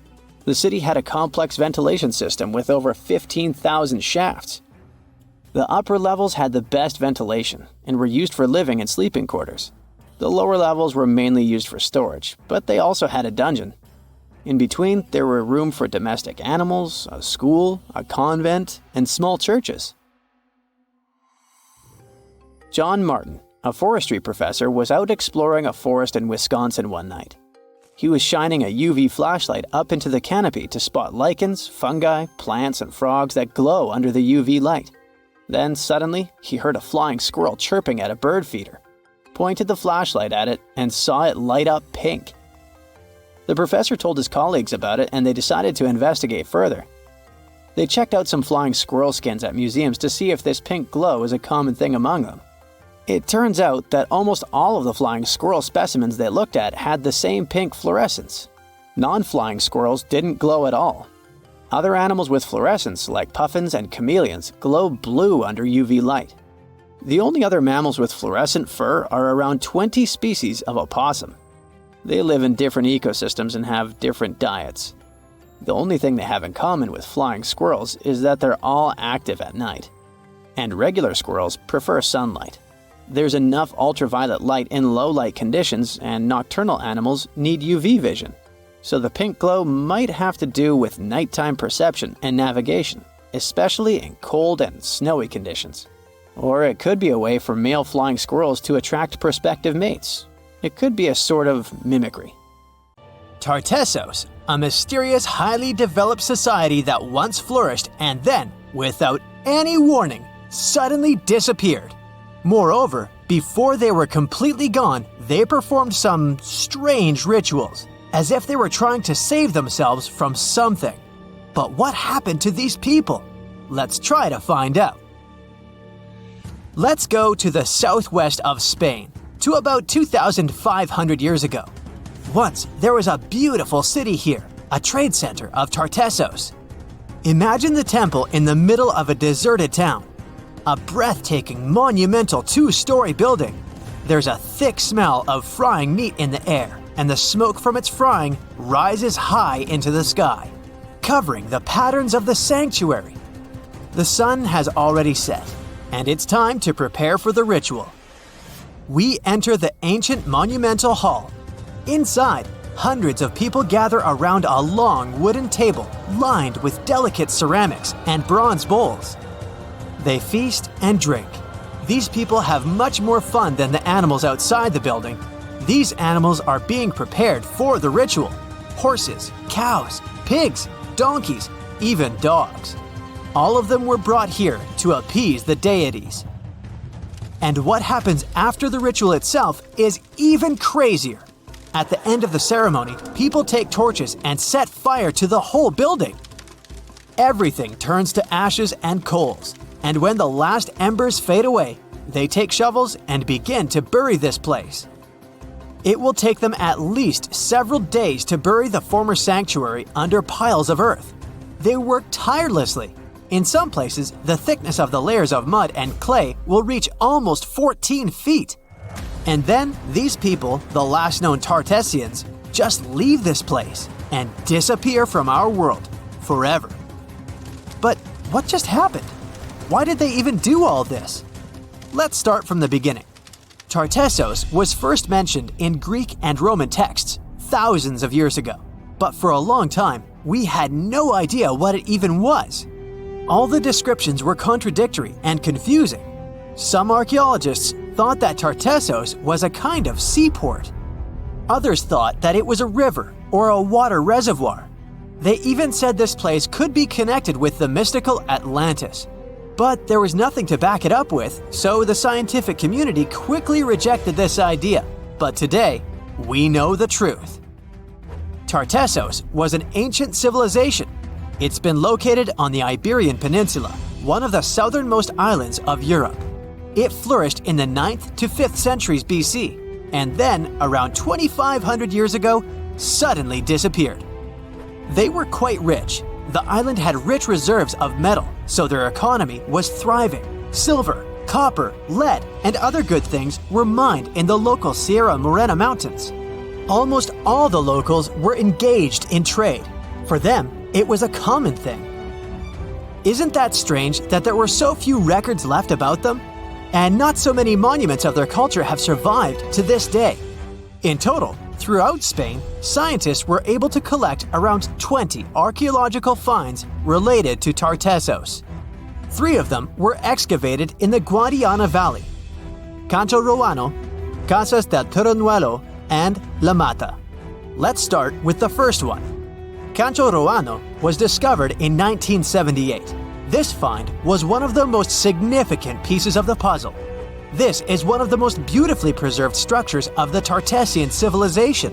The city had a complex ventilation system with over 15,000 shafts. The upper levels had the best ventilation and were used for living and sleeping quarters. The lower levels were mainly used for storage, but they also had a dungeon. In between, there were room for domestic animals, a school, a convent, and small churches. John Martin, a forestry professor, was out exploring a forest in Wisconsin one night. He was shining a UV flashlight up into the canopy to spot lichens, fungi, plants, and frogs that glow under the UV light. Then, suddenly, he heard a flying squirrel chirping at a bird feeder, pointed the flashlight at it, and saw it light up pink. The professor told his colleagues about it, and they decided to investigate further. They checked out some flying squirrel skins at museums to see if this pink glow is a common thing among them. It turns out that almost all of the flying squirrel specimens they looked at had the same pink fluorescence. Non-flying squirrels didn't glow at all. Other animals with fluorescence, like puffins and chameleons, glow blue under UV light. The only other mammals with fluorescent fur are around 20 species of opossum. They live in different ecosystems and have different diets. The only thing they have in common with flying squirrels is that they're all active at night. And regular squirrels prefer sunlight. There's enough ultraviolet light in low-light conditions, and nocturnal animals need UV vision. So the pink glow might have to do with nighttime perception and navigation, especially in cold and snowy conditions. Or it could be a way for male flying squirrels to attract prospective mates. It could be a sort of mimicry. Tartesos, a mysterious, highly developed society that once flourished and then, without any warning, suddenly disappeared. Moreover, before they were completely gone, they performed some strange rituals, as if they were trying to save themselves from something. But what happened to these people? Let's try to find out. Let's go to the southwest of Spain, to about 2,500 years ago. Once, there was a beautiful city here, a trade center of Tartesos. Imagine the temple in the middle of a deserted town. A breathtaking, monumental 2-story building. There's a thick smell of frying meat in the air, and the smoke from its frying rises high into the sky, covering the patterns of the sanctuary. The sun has already set, and it's time to prepare for the ritual. We enter the ancient monumental hall. Inside, hundreds of people gather around a long wooden table lined with delicate ceramics and bronze bowls. They feast and drink. These people have much more fun than the animals outside the building. These animals are being prepared for the ritual. Horses, cows, pigs, donkeys, even dogs. All of them were brought here to appease the deities. And what happens after the ritual itself is even crazier. At the end of the ceremony, people take torches and set fire to the whole building. Everything turns to ashes and coals, and when the last embers fade away, they take shovels and begin to bury this place. It will take them at least several days to bury the former sanctuary under piles of earth. They work tirelessly. In some places, the thickness of the layers of mud and clay will reach almost 14 feet. And then, these people, the last known Tartessians, just leave this place and disappear from our world forever. But what just happened? Why did they even do all this? Let's start from the beginning. Tartesos was first mentioned in Greek and Roman texts thousands of years ago, but for a long time, we had no idea what it even was. All the descriptions were contradictory and confusing. Some archaeologists thought that Tartesos was a kind of seaport. Others thought that it was a river or a water reservoir. They even said this place could be connected with the mystical Atlantis. But there was nothing to back it up with, so the scientific community quickly rejected this idea. But today, we know the truth. Tartesos was an ancient civilization. It's been located on the Iberian Peninsula, one of the southernmost islands of Europe. It flourished in the 9th to 5th centuries BC, and then, around 2,500 years ago, suddenly disappeared. They were quite rich. The island had rich reserves of metal, so their economy was thriving. Silver, copper, lead, and other good things were mined in the local Sierra Morena mountains. Almost all the locals were engaged in trade. For them, it was a common thing. Isn't that strange that there were so few records left about them? And not so many monuments of their culture have survived to this day. In total, throughout Spain, scientists were able to collect around 20 archaeological finds related to Tartesos. 3 of them were excavated in the Guadiana Valley: Cancho Ruano, Casas del Turrunuelo, and La Mata. Let's start with the first one. Cancho Ruano was discovered in 1978. This find was one of the most significant pieces of the puzzle. This is one of the most beautifully preserved structures of the Tartessian civilization.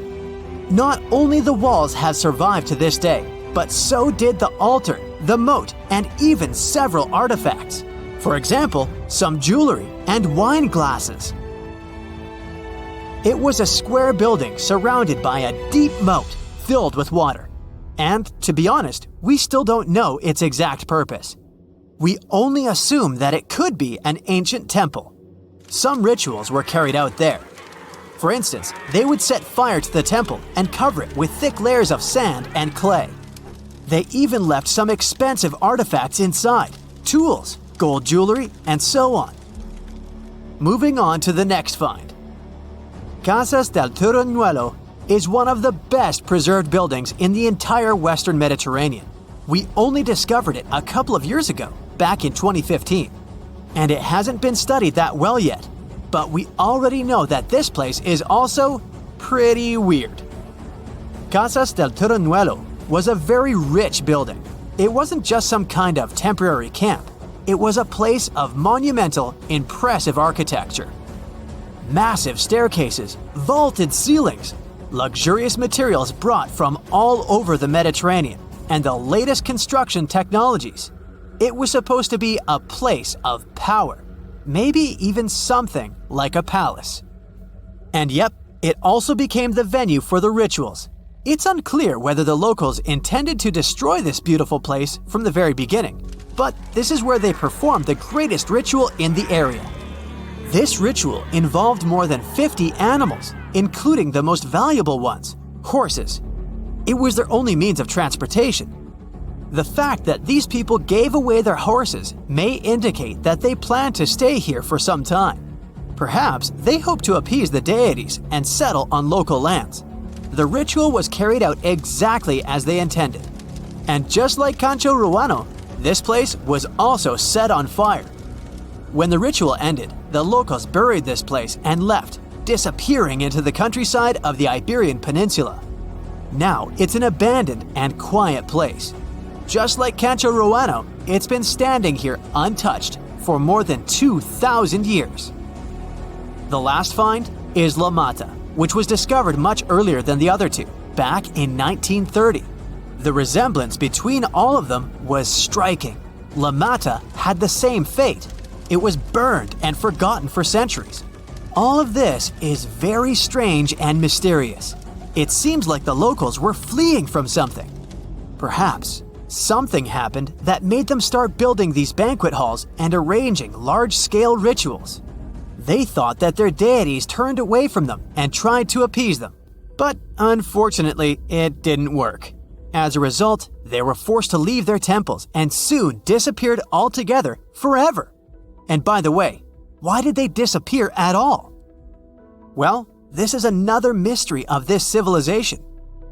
Not only the walls have survived to this day, but so did the altar, the moat, and even several artifacts. For example, some jewelry and wine glasses. It was a square building surrounded by a deep moat filled with water. And, to be honest, we still don't know its exact purpose. We only assume that it could be an ancient temple. Some rituals were carried out there. For instance, they would set fire to the temple and cover it with thick layers of sand and clay. They even left some expensive artifacts inside, tools, gold jewelry, and so on. Moving on to the next find. Casas del Turrunuelo is one of the best preserved buildings in the entire Western Mediterranean. We only discovered it a couple of years ago, back in 2015. And it hasn't been studied that well yet, but we already know that this place is also pretty weird. Casas del Turrunuelo was a very rich building. It wasn't just some kind of temporary camp. It was a place of monumental, impressive architecture. Massive staircases, vaulted ceilings, luxurious materials brought from all over the Mediterranean, and the latest construction technologies. It was supposed to be a place of power, maybe even something like a palace. And yep, it also became the venue for the rituals. It's unclear whether the locals intended to destroy this beautiful place from the very beginning, but this is where they performed the greatest ritual in the area. This ritual involved more than 50 animals, including the most valuable ones, horses. It was their only means of transportation. The fact that these people gave away their horses may indicate that they plan to stay here for some time. Perhaps they hope to appease the deities and settle on local lands. The ritual was carried out exactly as they intended. And just like Cancho Ruano, this place was also set on fire. When the ritual ended, the locals buried this place and left, disappearing into the countryside of the Iberian Peninsula. Now it's an abandoned and quiet place. Just like Cancho Ruano, it's been standing here untouched for more than 2,000 years. The last find is La Mata, which was discovered much earlier than the other two, back in 1930. The resemblance between all of them was striking. La Mata had the same fate. It was burned and forgotten for centuries. All of this is very strange and mysterious. It seems like the locals were fleeing from something. Perhaps something happened that made them start building these banquet halls and arranging large-scale rituals. They thought that their deities turned away from them and tried to appease them. But unfortunately, it didn't work. As a result, they were forced to leave their temples and soon disappeared altogether forever. And by the way, why did they disappear at all? Well, this is another mystery of this civilization.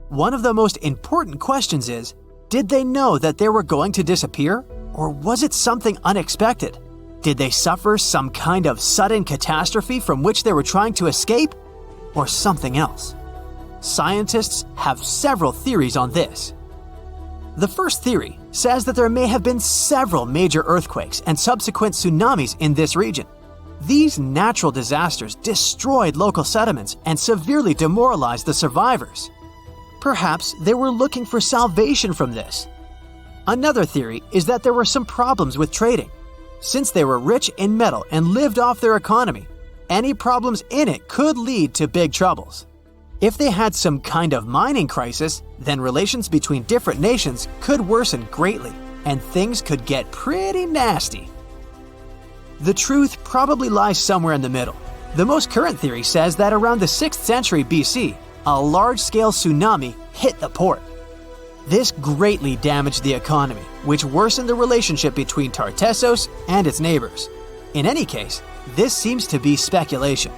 One of the most important questions is, did they know that they were going to disappear? Or was it something unexpected? Did they suffer some kind of sudden catastrophe from which they were trying to escape? Or something else? Scientists have several theories on this. The first theory says that there may have been several major earthquakes and subsequent tsunamis in this region. These natural disasters destroyed local settlements and severely demoralized the survivors. Perhaps they were looking for salvation from this. Another theory is that there were some problems with trading. Since they were rich in metal and lived off their economy, any problems in it could lead to big troubles. If they had some kind of mining crisis, then relations between different nations could worsen greatly, and things could get pretty nasty. The truth probably lies somewhere in the middle. The most current theory says that around the 6th century BC, a large-scale tsunami hit the port. This greatly damaged the economy, which worsened the relationship between Tartesos and its neighbors. In any case, this seems to be speculation.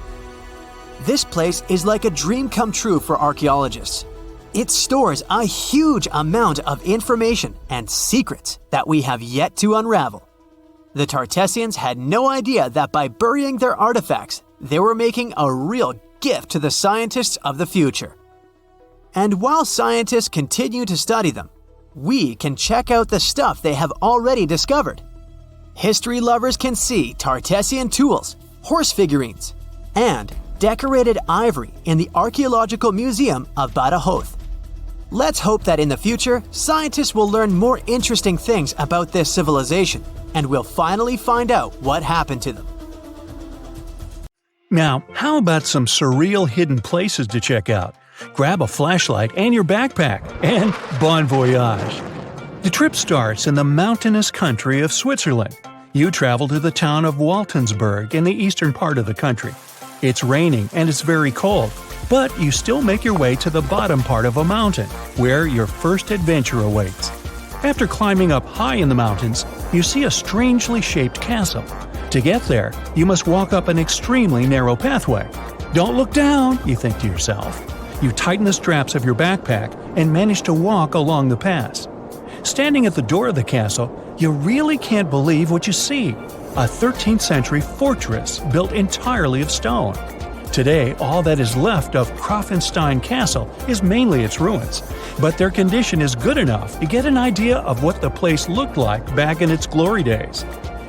This place is like a dream come true for archaeologists. It stores a huge amount of information and secrets that we have yet to unravel. The Tartessians had no idea that by burying their artifacts, they were making a real gift to the scientists of the future. And while scientists continue to study them, we can check out the stuff they have already discovered. History lovers can see Tartessian tools, horse figurines, and decorated ivory in the Archaeological Museum of Badajoz. Let's hope that in the future, scientists will learn more interesting things about this civilization, and we'll finally find out what happened to them. Now, how about some surreal hidden places to check out? Grab a flashlight and your backpack, and bon voyage! The trip starts in the mountainous country of Switzerland. You travel to the town of Waltensburg in the eastern part of the country. It's raining and it's very cold, but you still make your way to the bottom part of a mountain, where your first adventure awaits. After climbing up high in the mountains, you see a strangely shaped castle. To get there, you must walk up an extremely narrow pathway. Don't look down, you think to yourself. You tighten the straps of your backpack and manage to walk along the pass. Standing at the door of the castle, you really can't believe what you see. A 13th century fortress built entirely of stone. Today, all that is left of Krafenstein Castle is mainly its ruins, but their condition is good enough to get an idea of what the place looked like back in its glory days.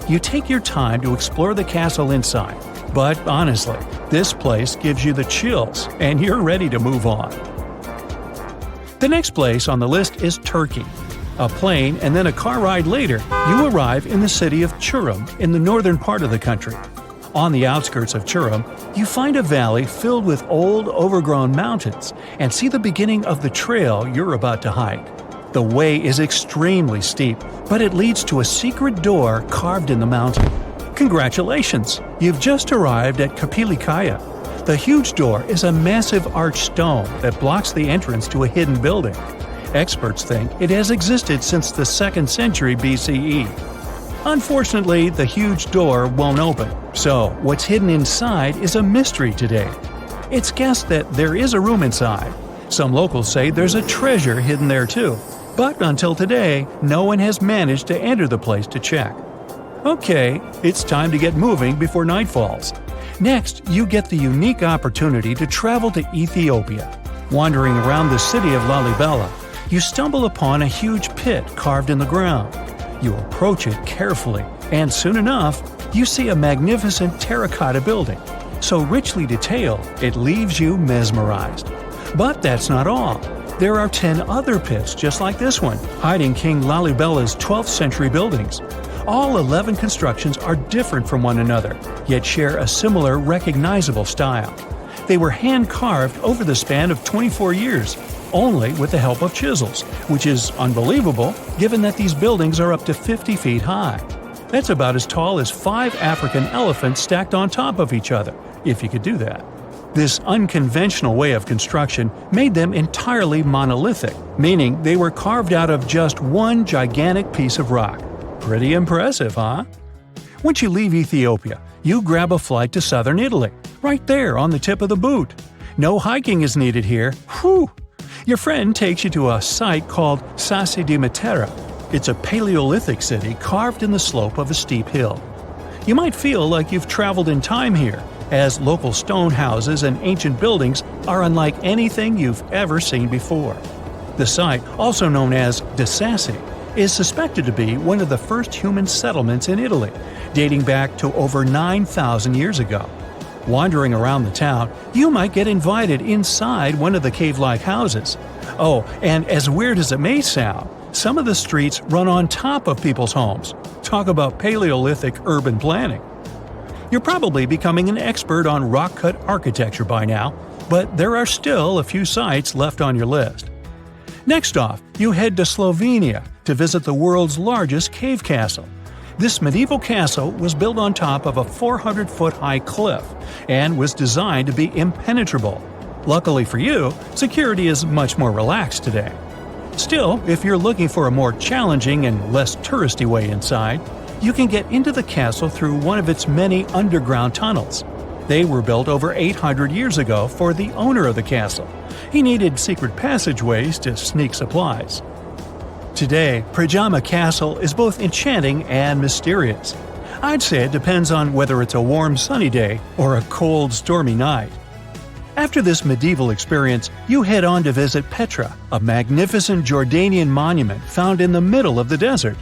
You take your time to explore the castle inside, but honestly, this place gives you the chills and you're ready to move on. The next place on the list is Turkey. A plane and then a car ride later, you arrive in the city of Çorum in the northern part of the country. On the outskirts of Çorum, you find a valley filled with old, overgrown mountains and see the beginning of the trail you're about to hike. The way is extremely steep, but it leads to a secret door carved in the mountain. Congratulations! You've just arrived at Kapilikaya. The huge door is a massive arched stone that blocks the entrance to a hidden building. Experts think it has existed since the 2nd century BCE. Unfortunately, the huge door won't open, so what's hidden inside is a mystery today. It's guessed that there is a room inside. Some locals say there's a treasure hidden there too, but until today, no one has managed to enter the place to check. Okay, it's time to get moving before night falls. Next, you get the unique opportunity to travel to Ethiopia. Wandering around the city of Lalibela, you stumble upon a huge pit carved in the ground. You approach it carefully, and soon enough, you see a magnificent terracotta building, so richly detailed it leaves you mesmerized. But that's not all. There are 10 other pits just like this one, hiding King Lalibela's 12th century buildings. All 11 constructions are different from one another, yet share a similar recognizable style. They were hand-carved over the span of 24 years, only with the help of chisels, which is unbelievable given that these buildings are up to 50 feet high. That's about as tall as 5 African elephants stacked on top of each other, if you could do that. This unconventional way of construction made them entirely monolithic, meaning they were carved out of just one gigantic piece of rock. Pretty impressive, huh? Once you leave Ethiopia, you grab a flight to southern Italy, right there on the tip of the boot. No hiking is needed here. Whew! Your friend takes you to a site called Sassi di Matera. It's a Paleolithic city carved in the slope of a steep hill. You might feel like you've traveled in time here, as local stone houses and ancient buildings are unlike anything you've ever seen before. The site, also known as De Sassi, is suspected to be one of the first human settlements in Italy, dating back to over 9,000 years ago. Wandering around the town, you might get invited inside one of the cave-like houses. Oh, and as weird as it may sound, Some of the streets run on top of people's homes. Talk about Paleolithic urban planning. You're probably becoming an expert on rock-cut architecture by now, but there are still a few sites left on your list. Next off, you head to Slovenia to visit the world's largest cave castle. This medieval castle was built on top of a 400-foot-high cliff and was designed to be impenetrable. Luckily for you, security is much more relaxed today. Still, if you're looking for a more challenging and less touristy way inside, you can get into the castle through one of its many underground tunnels. They were built over 800 years ago for the owner of the castle. He needed secret passageways to sneak supplies. Today, Pajama Castle is both enchanting and mysterious. I'd say it depends on whether it's a warm sunny day or a cold stormy night. After this medieval experience, you head on to visit Petra, a magnificent Jordanian monument found in the middle of the desert.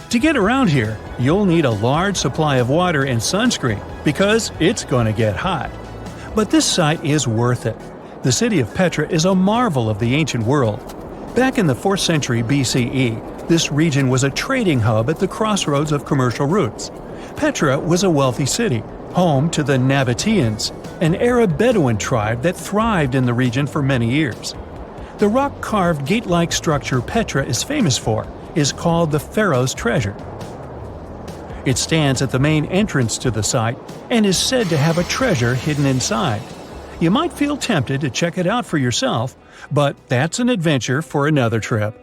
To get around here, you'll need a large supply of water and sunscreen because it's going to get hot. But this site is worth it. The city of Petra is a marvel of the ancient world. Back in the 4th century BCE, this region was a trading hub at the crossroads of commercial routes. Petra was a wealthy city, home to the Nabateans, an Arab Bedouin tribe that thrived in the region for many years. The rock-carved gate-like structure Petra is famous for is called the Pharaoh's Treasure. It stands at the main entrance to the site and is said to have a treasure hidden inside. You might feel tempted to check it out for yourself, but that's an adventure for another trip.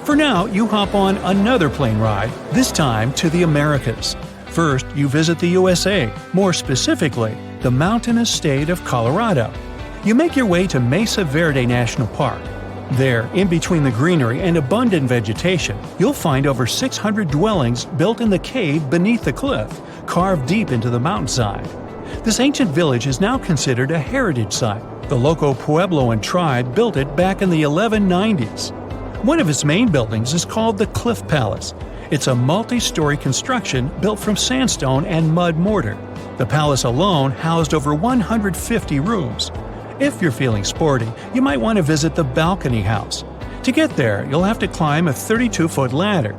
For now, you hop on another plane ride, this time to the Americas. First, you visit the USA, more specifically, the mountainous state of Colorado. You make your way to Mesa Verde National Park. There, in between the greenery and abundant vegetation, you'll find over 600 dwellings built in the cave beneath the cliff, carved deep into the mountainside. This ancient village is now considered a heritage site. The local Puebloan tribe built it back in the 1190s. One of its main buildings is called the Cliff Palace. It's a multi-story construction built from sandstone and mud mortar. The palace alone housed over 150 rooms. If you're feeling sporty, you might want to visit the Balcony House. To get there, you'll have to climb a 32-foot ladder.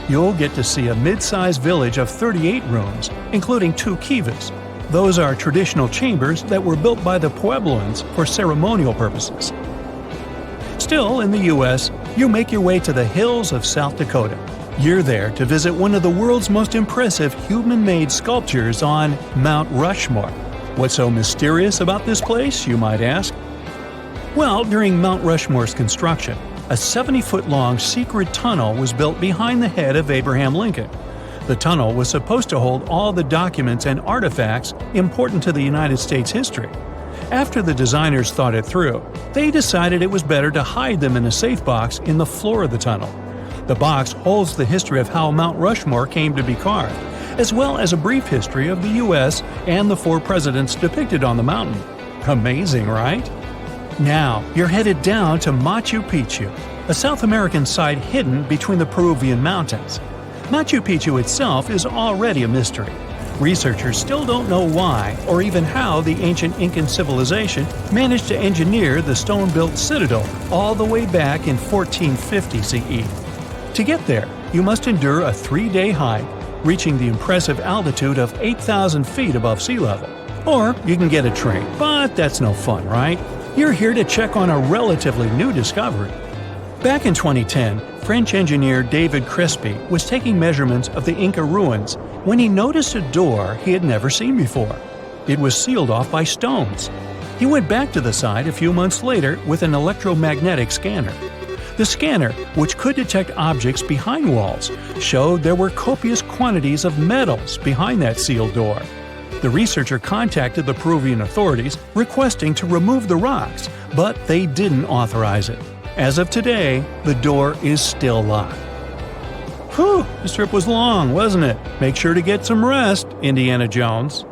You'll get to see a mid-sized village of 38 rooms, including 2 kivas. Those are traditional chambers that were built by the Puebloans for ceremonial purposes. Still, in the U.S., you make your way to the hills of South Dakota. You're there to visit one of the world's most impressive human-made sculptures on Mount Rushmore. What's so mysterious about this place, you might ask? Well, during Mount Rushmore's construction, a 70-foot-long secret tunnel was built behind the head of Abraham Lincoln. The tunnel was supposed to hold all the documents and artifacts important to the United States history. After the designers thought it through, they decided it was better to hide them in a safe box in the floor of the tunnel. The box holds the history of how Mount Rushmore came to be carved, as well as a brief history of the U.S. and the 4 presidents depicted on the mountain. Amazing, right? Now, you're headed down to Machu Picchu, a South American site hidden between the Peruvian mountains. Machu Picchu itself is already a mystery. Researchers still don't know why or even how the ancient Incan civilization managed to engineer the stone-built citadel all the way back in 1450 CE. To get there, you must endure a 3-day hike, reaching the impressive altitude of 8,000 feet above sea level. Or you can get a train, but that's no fun, right? You're here to check on a relatively new discovery. Back in 2010, French engineer David Crespi was taking measurements of the Inca ruins when he noticed a door he had never seen before. It was sealed off by stones. He went back to the site a few months later with an electromagnetic scanner. The scanner, which could detect objects behind walls, showed there were copious quantities of metals behind that sealed door. The researcher contacted the Peruvian authorities requesting to remove the rocks, but they didn't authorize it. As of today, the door is still locked. Whew, this trip was long, wasn't it? Make sure to get some rest, Indiana Jones.